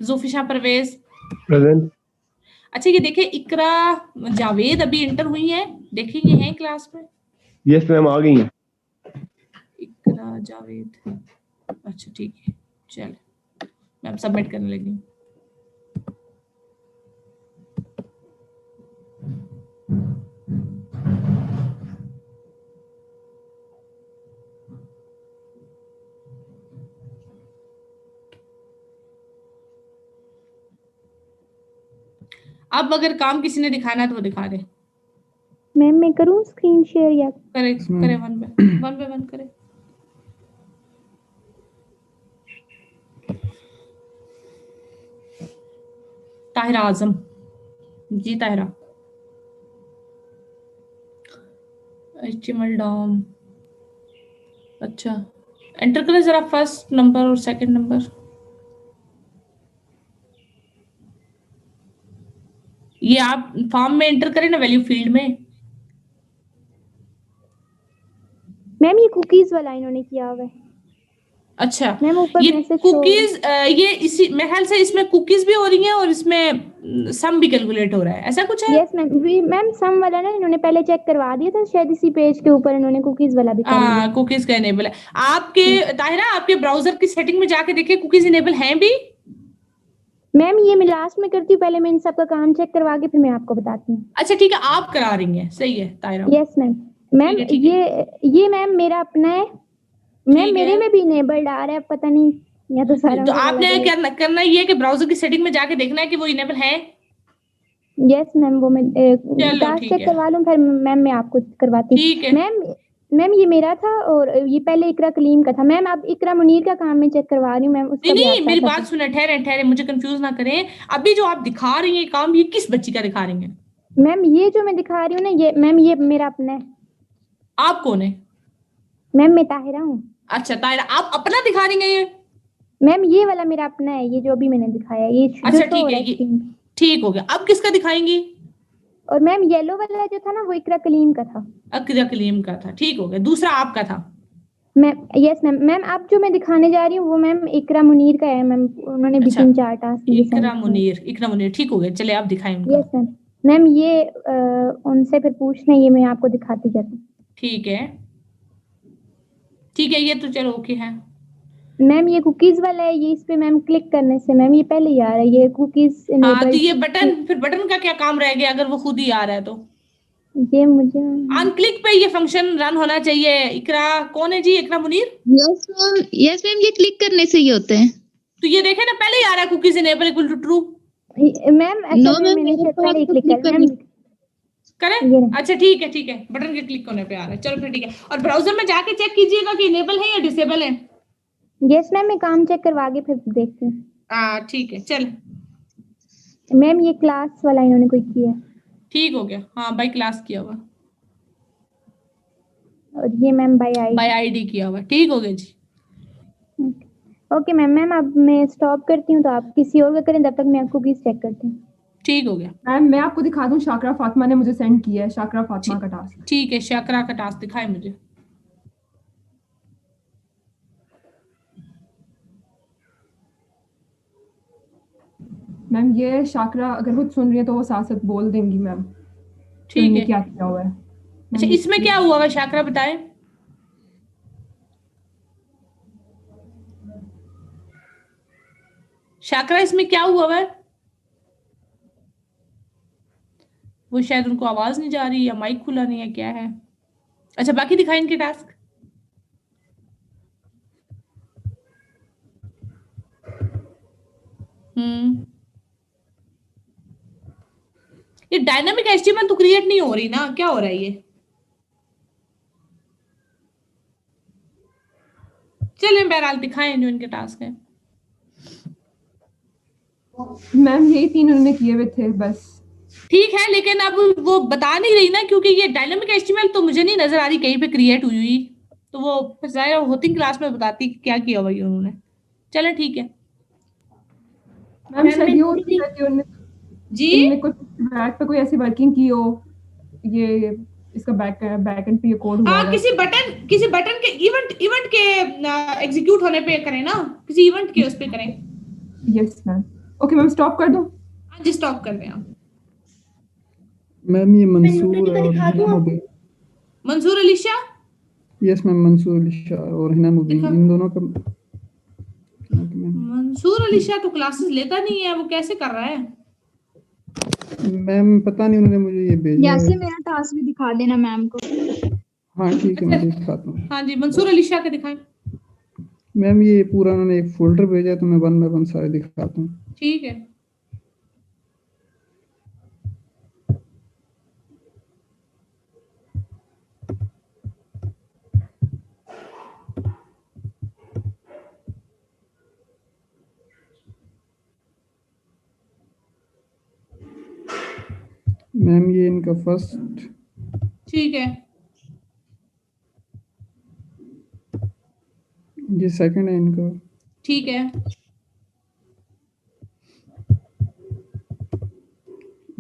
जुफिशा परवेज. प्रेजेंट. अच्छा ये देखे इकरा जावेद अभी इंटर हुई है, देखें ये हैं क्लास में. यस मैम, आ गई हैं. इकरा जावेद. अच्छा ठीक है चल, मैं सबमिट करने लगी हूँ. अब अगर काम किसी ने दिखाना है तो वो दिखा दे. मैम मैं करूँ स्क्रीन शेयर या करे करे वन पे वन करे. ताहिरा आजम. जी ताहिरा. HTML DOM. अच्छा एंटर करें जरा फर्स्ट नंबर और सेकंड नंबर. ये आप फॉर्म में एंटर करें ना, वैल्यू फील्ड में। मैम ये कुकीज वाला इन्होंने किया हुआ है। अच्छा, मैम ऊपर ये मैसेज शो कुकीज, ये इसी मेरे ख्याल से इसमें कुकीज भी हो रही हैं और इसमें सम भी कैलकुलेट हो रहा है, ऐसा कुछ है। यस मैम, मैम सम वाला ना इन्होंने पहले चेक करवा दिया था शायद, इसी पेज के ऊपर इन्होंने कुकीज वाला भी कर लिया। हाँ, कुकीज का इनेबल है आपके। ताहिरा, आपके ब्राउजर की सेटिंग में जाके देखिए कुकीज इनेबल हैं भी। मैम ये मैं लास्ट में करती हूँ, पहले मैं इन सबका काम चेक करवा के फिर मैं आपको बताती हूँ। अच्छा ठीक है, आप करा रही हैं, सही है ताहिरा। Yes ma'am. मैम ठीक है। ये मैम मेरा अपना है मैम, ठीक मेरे है, में भी इनेबल्ड आ रहा है, पता नहीं या तो सारा तो मेरा आपने अलग अलग। करना ये है कि ब्राउजर की सेटिंग में जाके देखना है कि वो इनेबल है। यस मैम, वो मैं चलो टास्क ठीक चेक है। करवा लूँ फिर मैम मैं आपको करवाती ठीक हूँ। है। मैम मैम ये मेरा था और ये पहले इकरा कलीम का था। मैम अब इकरा मुनीर का काम मैं चेक करवा रही हूँ मैम, नहीं उसका भी आप नहीं, मेरी साथ बात सुने, ठहरे ठहरे, मुझे कंफ्यूज ना करें। अभी जो आप दिखा रही हैं काम, ये किस बच्ची का दिखा रही हैं? मैम ये जो मैं दिखा रही हूँ ना, ये मैम ये मेरा अपना है। आप कौन है? मैम मैं ताहिरा हूँ। अच्छा ताहिरा, आप अपना दिखा रही हैं ये? मैम ये वाला मेरा अपना है, ये जो अभी मैंने दिखाया, ये जो अच्छा शो हो ठीक है, रहा है ये स्क्रीन पे। ठीक हो गया। अब किसका दिखाएंगी? और मैम येलो वाला जो था ना वो इकरा कलीम का था। अकरा कलीम का था, ठीक हो गया। दूसरा आपका था? Ma'am yes ma'am. मैम अब जो मैं दिखाने जा रही हूँ वो मैम इकरा मुनीर का है मैम, उन्होंने भी अच्छा, 3-4 टास्क मुझे सेंड इकरा किए। मुनीर, इकरा मुनीर, ठीक हो गया। चले आप दिखाएं उनका। Yes ma'am. मैम ये उनसे फिर पूछना, ये मैं आपको दिखाती जाती हूँ। ठीक है। ठीक है, ये तो चलो ओके है। मैम ये कुकीज वाला है, ये इस पे मैम क्लिक करने से मैम ये पहले ही आ रहा है, ये कुकीज हाँ, तो ये इनेबल्ड। बटन, फिर बटन का क्या काम रह गया अगर वो खुद ही आ रहा है तो? ये मुझे ऑन क्लिक पे ये फंक्शन रन होना चाहिए। इकरा कौन है जी? इकरा मुनीर। यस मैम, ये क्लिक करने से ही होते हैं। तो ये देखे ना, पहले ही आ रहा है cookies enable equal to true. Ma'am अच्छा नो मैम, मैंने मेरे शायद को पहले ही आपको क्लिक क्लिक कर करने। मैम। करें? ये रहा। अच्छा ठीक है, ठीक है, बटन के क्लिक होने पे आ रहा है। चलो फिर ठीक है। और ब्राउजर में जाके चेक कीजिएगा कि इनेबल है या डिसेबल है। यस मैम, मैं काम चेक करवा के फिर देखती हूँ। ठीक है, चल। मैम ये क्लास वाला इन्होंने कोई किया है। ठीक हो गया, हाँ, बाई क्लास किया हुआ, और ये मैम बाय आई। बाई आईडी किया हुआ, ठीक हो गया जी। Okay ma'am. मैम अब मैं स्टॉप करती हूँ, तो आप किसी और का करें, तब तक मैं आपको कुकीज चेक करती हूँ। ठीक हो गया। मैम मैं आपको दिखा दूं, शाकरा फातिमा ने मुझे सेंड किया है, शाकरा फातिमा का टास्क। ठीक है, शकरा का टास्क दिखाए मुझे। मैम ये शाकरा अगर वो सुन रही है तो वो साथ साथ बोल देंगी मैम कि ठीक उन्होंने है। क्या किया हुआ है। अच्छा, मैम इसमें क्या हुआ हुआ शाकरा बताए? शाकरा इसमें क्या हुआ हुआ है? वो शायद उनको आवाज नहीं जा रही, या माइक खुला नहीं है, क्या है? अच्छा, बाकी दिखाए इनके टास्क। ये डायनामिक एचटीएमएल तो क्रिएट नहीं हो रही ना, क्या हो रहा है ये? चलिए बहरहाल दिखाएं जो इनके टास्क है। मैम यही 3 उन्होंने किए हुए थे बस। ठीक है, लेकिन अब वो बता नहीं रही ना, क्योंकि ये डायनामिक एचटीएमएल तो मुझे नहीं नजर आ रही कहीं पे क्रिएट हुई हुई। तो वो फिर जाहिर होती क्लास में बताती कि क्या किया हुआ ये उन्होंने। चलो ठीक है। मैम मैम शायद मैं ये हो दूसरी सकता है कि उन्होंने जी। इनने कुछ बैक पे कोई ऐसी वर्किंग की हो, ये इसका बैक एंड पे ये कोड हुआ हाँ, हुआ है। किसी बटन के इवेंट के एग्जीक्यूट होने पे करें ना, किसी इवेंट के उस पे करें। Yes ma'am. Okay ma'am, stop कर दूं? हाँ जी, स्टॉप कर दें आप। मैम ये मैं मंसूर यूटिलिटी का और दिखा हिना दूं मुबीन। आपको? मंसूर अली शाह। यस मैम, मंसूर अली शाह और हिना मुबीन, दिखा। इन दोनों का। मैम मंसूर अली शाह तो क्लासेस लेता नहीं है, वो कैसे कर रहा है? मैम पता नहीं, उन्होंने मुझे ये भेजा है। जैसे मेरा टास्क भी दिखा देना मैम को। हाँ ठीक है, अच्छा, मैं दिखाता हूँ। हाँ जी, मंसूर अली शाह के दिखाएं। मैम ये पूरा उन्होंने एक फोल्डर भेजा है, तो मैं वन बाय वन सारे दिखाता हूँ। ठीक है। मैम ये इनका फर्स्ट, ठीक है। ये सेकंड है इनका, ठीक है।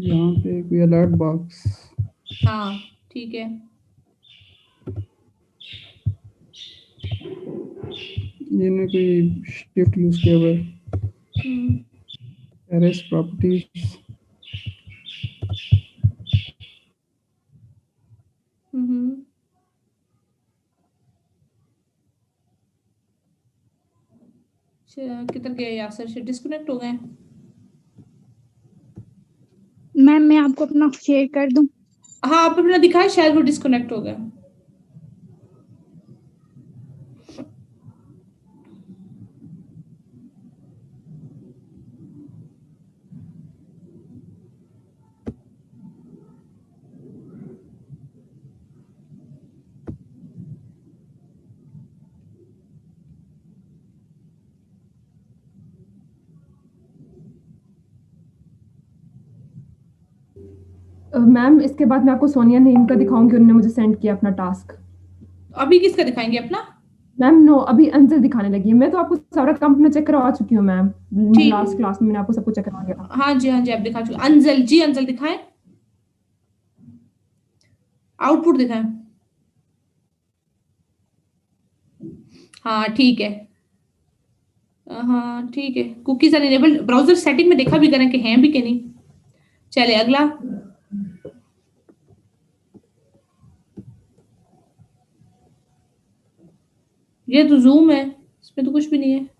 यहाँ पे कोई अलर्ट बॉक्स, हाँ ठीक है, इन्होंने कोई शिफ्ट यूज किया हुआ है, टेरेस प्रॉपर्टीज, किधर गए यासर से, डिस्कनेक्ट हो गए। मैम मैं आपको अपना शेयर कर दूं? हाँ आप अपना दिखाए, शायद वो डिस्कनेक्ट हो गया। मैम इसके बाद मैं आपको सोनिया नेम का दिखाऊंगी, उन्होंने मुझे सेंड किया अपना टास्क। अभी किसका दिखाएंगे अपना? मैम नो, अभी अंजल दिखाने लगी है। मैं तो आपको सारा काम अपना चेक करवा चुकी हूँ मैम, ठीक। लास्ट क्लास में मैंने आपको सब कुछ चेक करवा दिया था। हाँ जी आप दिखा चुके। अंजल जी, अंजल दिखाएं, आउटपुट दिखाएं। हाँ ठीक है, हाँ ठीक है। Cookies are enabled, browser setting में देखा भी करें कि हैं भी कि नहीं। चले अगला, ये तो जूम है, इसमें तो कुछ भी नहीं है।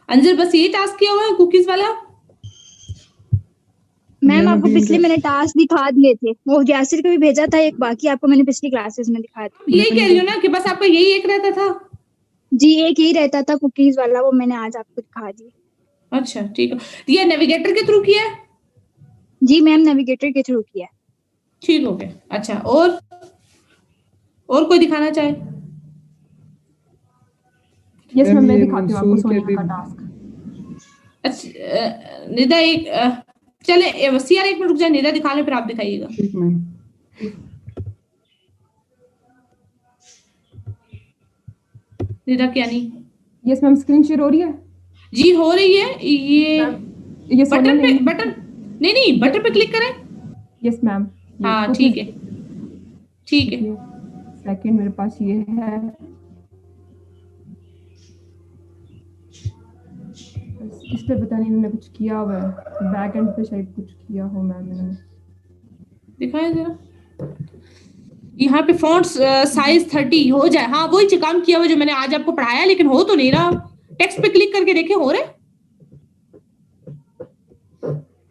अंजल बस यही टास्क किया हुआ है कुकीज वाला? मैम आपको अभी पिछले इनका- मैंने टास्क दिखा दिए थे, वो यासिर को भी भेजा था एक, बाकी आपको मैंने पिछली क्लासेस में दिखाया था। यही कह रही हूँ ना कि बस आपका यही एक रहता था। जी एक ही रहता था कुकीज वाला, वो मैंने आज आपको दिखा दिया। अच्छा ठीक है, ये नेविगेटर के थ्रू किया है? जी मैम नेविगेटर के थ्रू किया। ठीक हो गया। अच्छा और कोई दिखाना चाहे? यस मैम, मैं ये दिखाती हूँ आपको मंसूर के सोनिया का भी- टास्क। अच्छा निदा एक चले सीआर एक मिनट रुक जाए, निदा दिखा ले फिर आप दिखाइएगा। ठीक मैम। निदा क्या नहीं? यस मैम, स्क्रीन शेयर हो रही है? जी हो रही है। ये ये सोनिया बटन पे नेम। बटन नहीं बटन पे क्लिक करें। Yes ma'am. हाँ ठीक है ठीक है। सेकंड मेरे पास ये है, इस पे पता नहीं इन्होंने कुछ किया हुआ है, बैक एंड पे शायद कुछ किया हो मैम इन्होंने। दिखाएं जरा, यहाँ पे फॉन्ट साइज 30 हो जाए। हाँ वही काम किया हुआ जो मैंने आज आपको पढ़ाया, लेकिन हो तो नहीं रहा। टेक्स्ट पे क्लिक करके देखें हो रहे।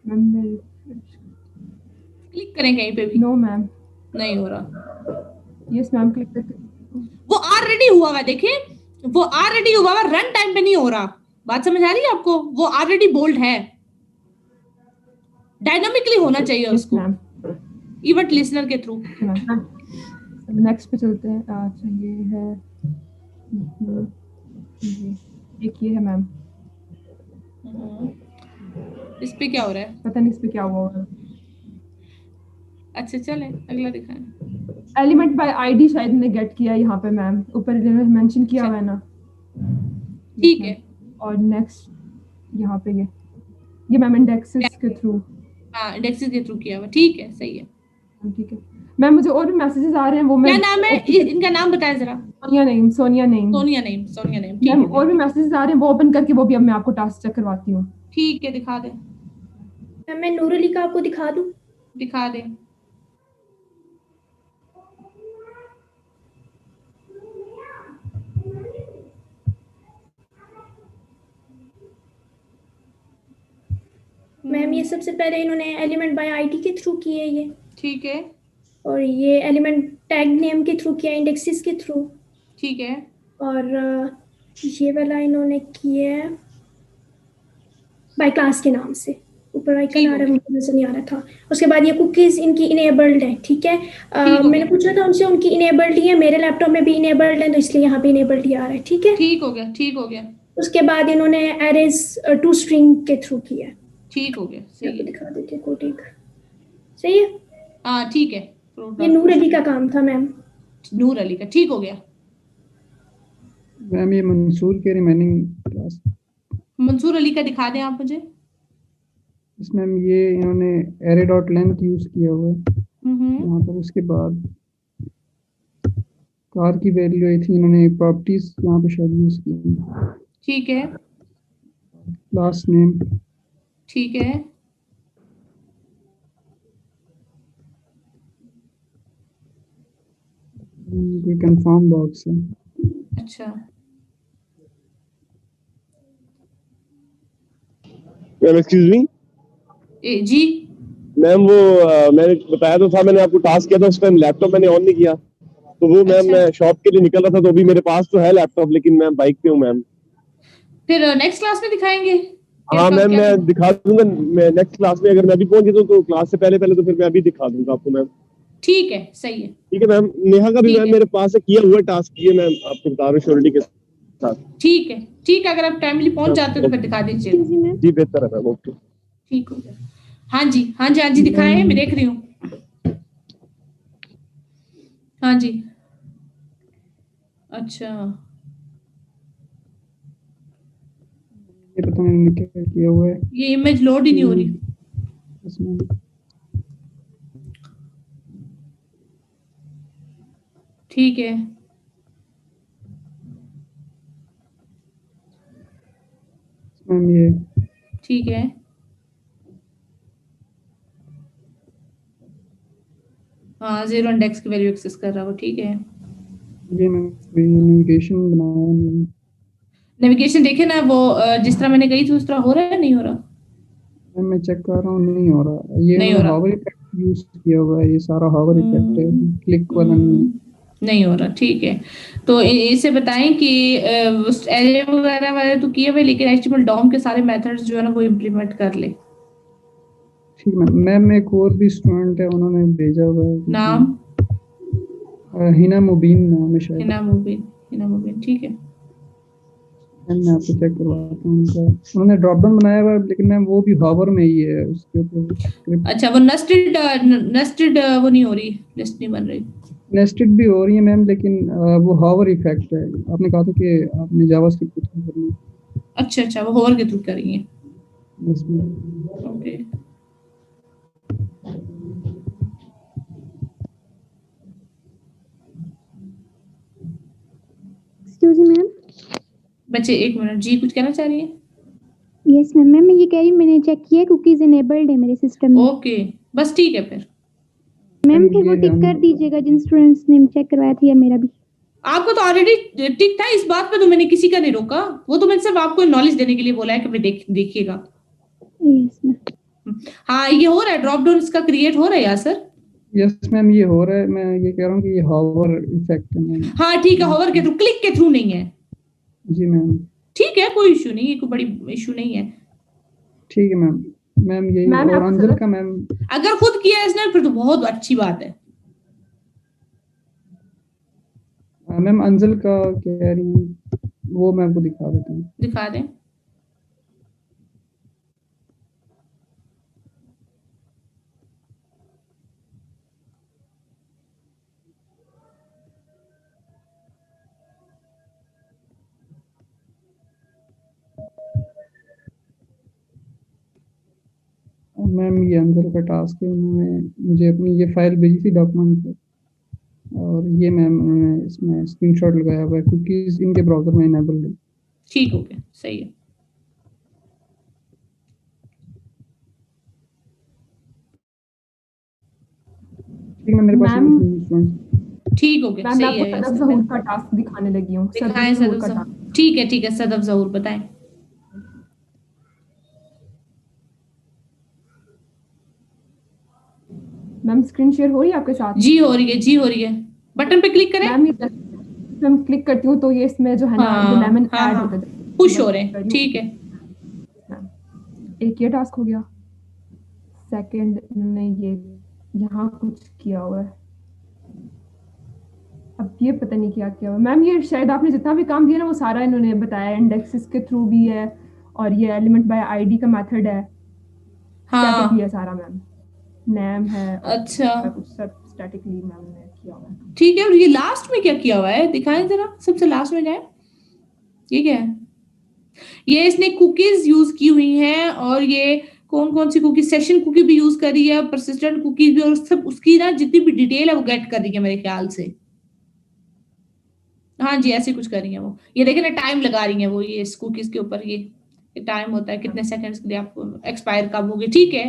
मैम क्लिक करें कहीं पे भी, नो मैम। नहीं हो रहा। यस मैम, क्लिक करके वो ऑलरेडी हुआ हुआ, देखिए वो ऑलरेडी हुआ हुआ, रन टाइम पे नहीं हो रहा। बात समझ आ रही है आपको? वो ऑलरेडी बोल्ड है, डायनामिकली होना चाहिए उसको, मैम। इवेंट लिसनर के थ्रू। नेक्स्ट पे चलते हैं। अच्छा ये है, ये एक ये है मैम, इस पे क्या हो रहा है? पता नहीं इस पे क्या हुआ होगा। अच्छा चले अगला दिखाएं। एलिमेंट बाय आईडी शायद ने गेट किया यहाँ पे मैम, ऊपर मेंशन किया हुआ है ना। ठीक है। और नेक्स्ट यहाँ पे ये मैम इंडेक्सेस के थ्रू। हाँ इंडेक्सेस के थ्रू किया हुआ, ठीक है सही है। ठीक है मैम, मुझे और भी मैसेजेस आ रहे हैं, वो मैं क्या नाम है इनका? नाम बताएं जरा। सोनिया नेम। सोनिया नेम ठीक मैम है। और भी मैसेजेस आ रहे हैं, वो ओपन करके वो भी अब मैं आपको टास्क चेक करवाती हूँ। ठीक है दिखा दे, मैम मैं नूर अली का आपको दिखा दूं? दिखा दे। मैम ये सबसे पहले इन्होंने एलिमेंट बाय आईडी के थ्रू किए ये, ठीक है और ये एलिमेंट टैग नेम के थ्रू किया, इंडेक्सेस के थ्रू। ठीक है। और ये वाला इन्होंने किया है बाय क्लास के नाम से, ऊपर आइकन आ रहा है, मुझे नजर नहीं आ रहा था। उसके बाद ये कुकीज इनकी इनेबल्ड है, ठीक है। मैंने पूछा था उनसे, उनकी इनेबल्ड ही है, मेरे लैपटॉप में भी इनेबल्ड है, तो इसलिए यहाँ पे इनेबल्ड ही आ रहा है, ठीक है। ठीक हो गया। उसके बाद इन्होंने एरेज टू स्ट्रिंग के थ्रू किया, ठीक हो गया सही है। दिखा देते कोडिंग, सही है। हाँ ठीक है। ये नूर अली का काम था मैम। नूर अली का, ठीक हो गया। मैम ये मंसूर के रिमेनिंग क्लास, मंसूर अली का दिखा दें आप मुझे। इसमें ये इन्होंने array डॉट लेंथ यूज किया हुआ है यहाँ पर। उसके बाद कार की वैल्यू आई थी, इन्होंने प्रॉपर्टीज यहाँ पे शायद यूज की। ठीक है, क्लास नेम, ठीक है, कोई कंफर्म बॉक्स है। अच्छा, मैम एक्सक्यूज मी जी, मैम, वो मैंने बताया तो था, मैंने आपको टास्क किया था, उस टाइम लैपटॉप मैंने ऑन नहीं किया, तो वो मैम अच्छा, मैं शॉप के लिए निकल रहा था, तो अभी मेरे पास तो है लैपटॉप, लेकिन मैं बाइक पे हूँ मैम। फिर नेक्स्ट क्लास में दिखाएंगे हाँ मैम, क्या? मैं दिखा दूंगा, मैं नेक्स्ट क्लास में अगर मैं अभी पहुंच गया तो क्लास से पहले पहले तो फिर मैं अभी दिखा दूंगा आपको मैम। ठीक है, सही है, ठीक है मैम, नेहा का भी ठीक मैम है, मेरे पास है, किया हुआ टास्क, ये मैं आपको बता रहा हूँ श्योरिटी के साथ। ठीक है, ठीक है, अगर आप टाइमली पहुंच जाते हो तो फिर दिखा दीजिएगा। जी मैम। जी बेहतर है मैम, ओके। ठीक हो गया। हाँ जी, हाँ जी, हाँ जी, दिखाएं, मैं देख रही हूँ। हाँ जी, अच्छा, ये पता नहीं इन्होंने क्या किया हुआ है ये इमेज लोड ही नहीं हो रही। इसमें। ठीक है, मैम ये ठीक है, हाँ, जीरो इंडेक्स की वैल्यू एक्सेस कर रहा हो, ठीक है। ये मैम कोई नेविगेशन बनाया नहीं। नेविगेशन देखे ना, वो जिस तरह मैंने कही थी उस तरह हो रहा है, नहीं हो रहा? मैम मैं चेक कर रहा हूँ, नहीं हो रहा। ये नहीं हो इन्होंने रहा। हॉवर इफेक्ट यूज किया हुआ है, ये सारा हॉवर इफेक्ट है, क्लिक वाला नहीं। नहीं हो रहा, ठीक है। तो इसे बताएं कि एरे वगैरह वाले तो किए हुए, लेकिन एचटीएमएल डॉम के सारे मेथड्स जो है ना वो इम्प्लीमेंट कर ले। ठीक है मैम, एक और भी स्टूडेंट है, उन्होंने भेजा हुआ है नाम? हिना मुबीन नाम है शायद। हिना मुबीन, हिना मुबीन, ठीक है। मैम मैं आपको चेक करवाता हूँ उनका। उन्होंने ड्रॉप डाउन बनाया हुआ है, लेकिन मैम वो भी हॉवर में ही है, उसके ऊपर स्क्रिप्ट अच्छा, वो नेस्टेड वो नहीं हो रही, लिस्ट नहीं बन रही। नेस्टेड भी हो रही है मैम, लेकिन वो हॉवर इफेक्ट है। आपने कहा था कि आपने जावास्क्रिप्ट के थ्रू करना है। अच्छा, अच्छा, वो होवर के थ्रू करेंगे, इसमें ओके। Excuse me ma'am. बच्चे एक मिनट, जी कुछ कहना चाह रही है? यस मैम, मैम मैं ये कह रही हूँ मैंने चेक किया, कुकीज इनेबल्ड है मेरे सिस्टम में। ओके, बस ठीक है फिर। मैम फिर वो टिक कर दीजिएगा जिन स्टूडेंट्स ने चेक करवाया था, या मेरा भी। आपको तो ऑलरेडी टिक था, इस बात पे तो मैंने किसी का नहीं रोका, वो तो मैंने सिर्फ आपको नॉलेज देने के लिए बोला है कि भाई देखिएगा। Yes ma'am. हाँ, ये हो रहा है, ड्रॉप डाउन इसका क्रिएट हो रहा है यासर। यस मैम ये हो रहा है। मैं ये कह रहा हूँ कि ये हॉवर इफेक्ट है मैम। हाँ ठीक है, होवर के थ्रू, क्लिक के थ्रू नहीं है। जी मैम। ठीक है, कोई इशू नहीं है, कोई बड़ी इशू नहीं है। ठीक है मैम। मैम यही, मैम, और आपको अंजल सर- का मैम, अगर खुद किया है इसने फिर तो बहुत अच्छी बात है। मैम अंजल का कह रही हूँ, वो मैं आपको दिखा देता हूँ। दिखा दें। मैम ये अंजल का टास्क है, उन्होंने मुझे अपनी ये फाइल भेजी थी डॉक्यूमेंट पे, और ये मैम उन्होंने इसमें स्क्रीनशॉट लगाया हुआ है, कुकीज इनके ब्राउजर में इनेबल्ड है। ठीक हो गया, सही है। ठीक है मेरे पास मैम, ठीक हो गया, मैम मैं सही आपको है सदफ यासर। ज़हूर का टास्क दिखाने लगी हूँ। दिखाएं सदफ ज़हूर सदफ का ज़हूर। टास्क। ठीक है, ठीक है, सदफ ज़हूर बताएं। मैम स्क्रीन शेयर हो रही है आपके साथ? जी हो रही है, जी हो रही है। बटन पे क्लिक करें। मैम ये हम क्लिक करती हूँ तो ये इसमें जो है ना, ये लेमन हाँ ऐड हाँ, होता है। पुश हो रहे हैं, ठीक है। एक ये टास्क हो गया। सेकंड ने ये यहाँ कुछ किया हुआ है, अब ये पता नहीं क्या किया हुआ। मैम ये शायद आपने जितना भी काम दिया ना वो सारा इन्होंने बताया, इंडेक्सेस के थ्रू भी है, और ये एलिमेंट बाय आईडी का मेथड है, स्टैटिक भी है हाँ, सारा मैम, नेम है और अच्छा, कुछ सब स्टैटिकली मैम ने किया हुआ है। ठीक है। और ये लास्ट में क्या किया हुआ है, दिखाएं जरा, सबसे लास्ट में जाए। ये क्या है? ये इसने कुकीज यूज की हुई हैं, और ये कौन कौन सी कुकी, सेशन कुकी भी यूज कर रही है, परसिस्टेंट कुकीज भी, और सब उसकी ना जितनी भी डिटेल है वो गेट कर रही है मेरे ख्याल से। हाँ जी, ऐसे कुछ कर रही है वो। ये देखे ना, टाइम लगा रही है वो, ये इस कुकीज के ऊपर ये टाइम होता है कितने सेकंड्स के लिए आपको एक्सपायर कब होगी। ठीक है,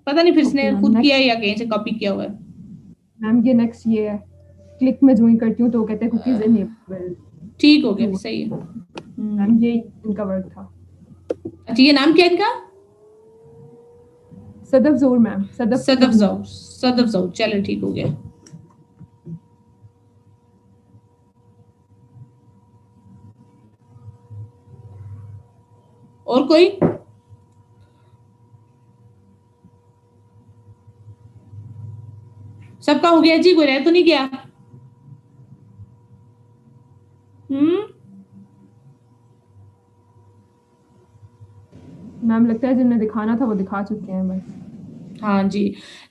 पता नहीं फिर इसने Okay, खुद ma'am. किया है या कहीं से कॉपी किया हुआ है। मैम ये नेक्स्ट ये है, क्लिक में ज्वाइन करती हूँ तो वो कहते हैं कुकीज इनेबल। ठीक हो गया, सही है। मैम ये इनका वर्क था। अच्छा, ये नाम क्या है इनका? सदफ जोर मैम, सदफ जाऊ, चलो ठीक हो गया। और कोई? सबका हो गया जी, कोई रह तो नहीं गया? मैम लगता है जिन्हें दिखाना था वो दिखा चुके हैं बस। हाँ जी,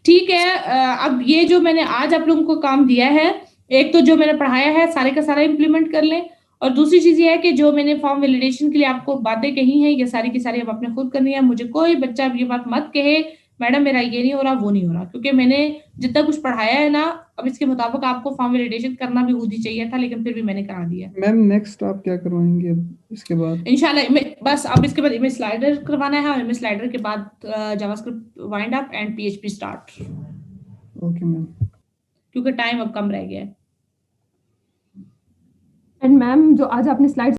ठीक है। अब ये जो मैंने आज आप लोगों को काम दिया है, एक तो जो मैंने पढ़ाया है सारे का सारा इम्प्लीमेंट कर लें, और दूसरी चीज ये है कि जो मैंने फॉर्म वैलिडेशन के लिए आपको बातें कही हैं, ये सारी की सारी अब आपने खुद करनी है। मुझे कोई बच्चा अब ये बात मत कहे मैडम मेरा ये नहीं हो रहा, वो नहीं हो रहा, क्योंकि मैंने जितना कुछ पढ़ाया है ना, अब इसके मुताबिक आपको फॉर्म वैलिडेशन करना भी खुद ही चाहिए था, लेकिन फिर भी मैंने करा दिया। मैम नेक्स्ट आप क्या करवाएंगे अब इसके बाद? इंशाल्लाह बस अब इसके बाद इमेज स्लाइडर करवाना है, और इमेज स्लाइडर के बाद JavaScript wind up and PHP start, okay ma'am. क्योंकि टाइम अब कम रह गया है। एंड मैम जो आज आपने स्लाइड्स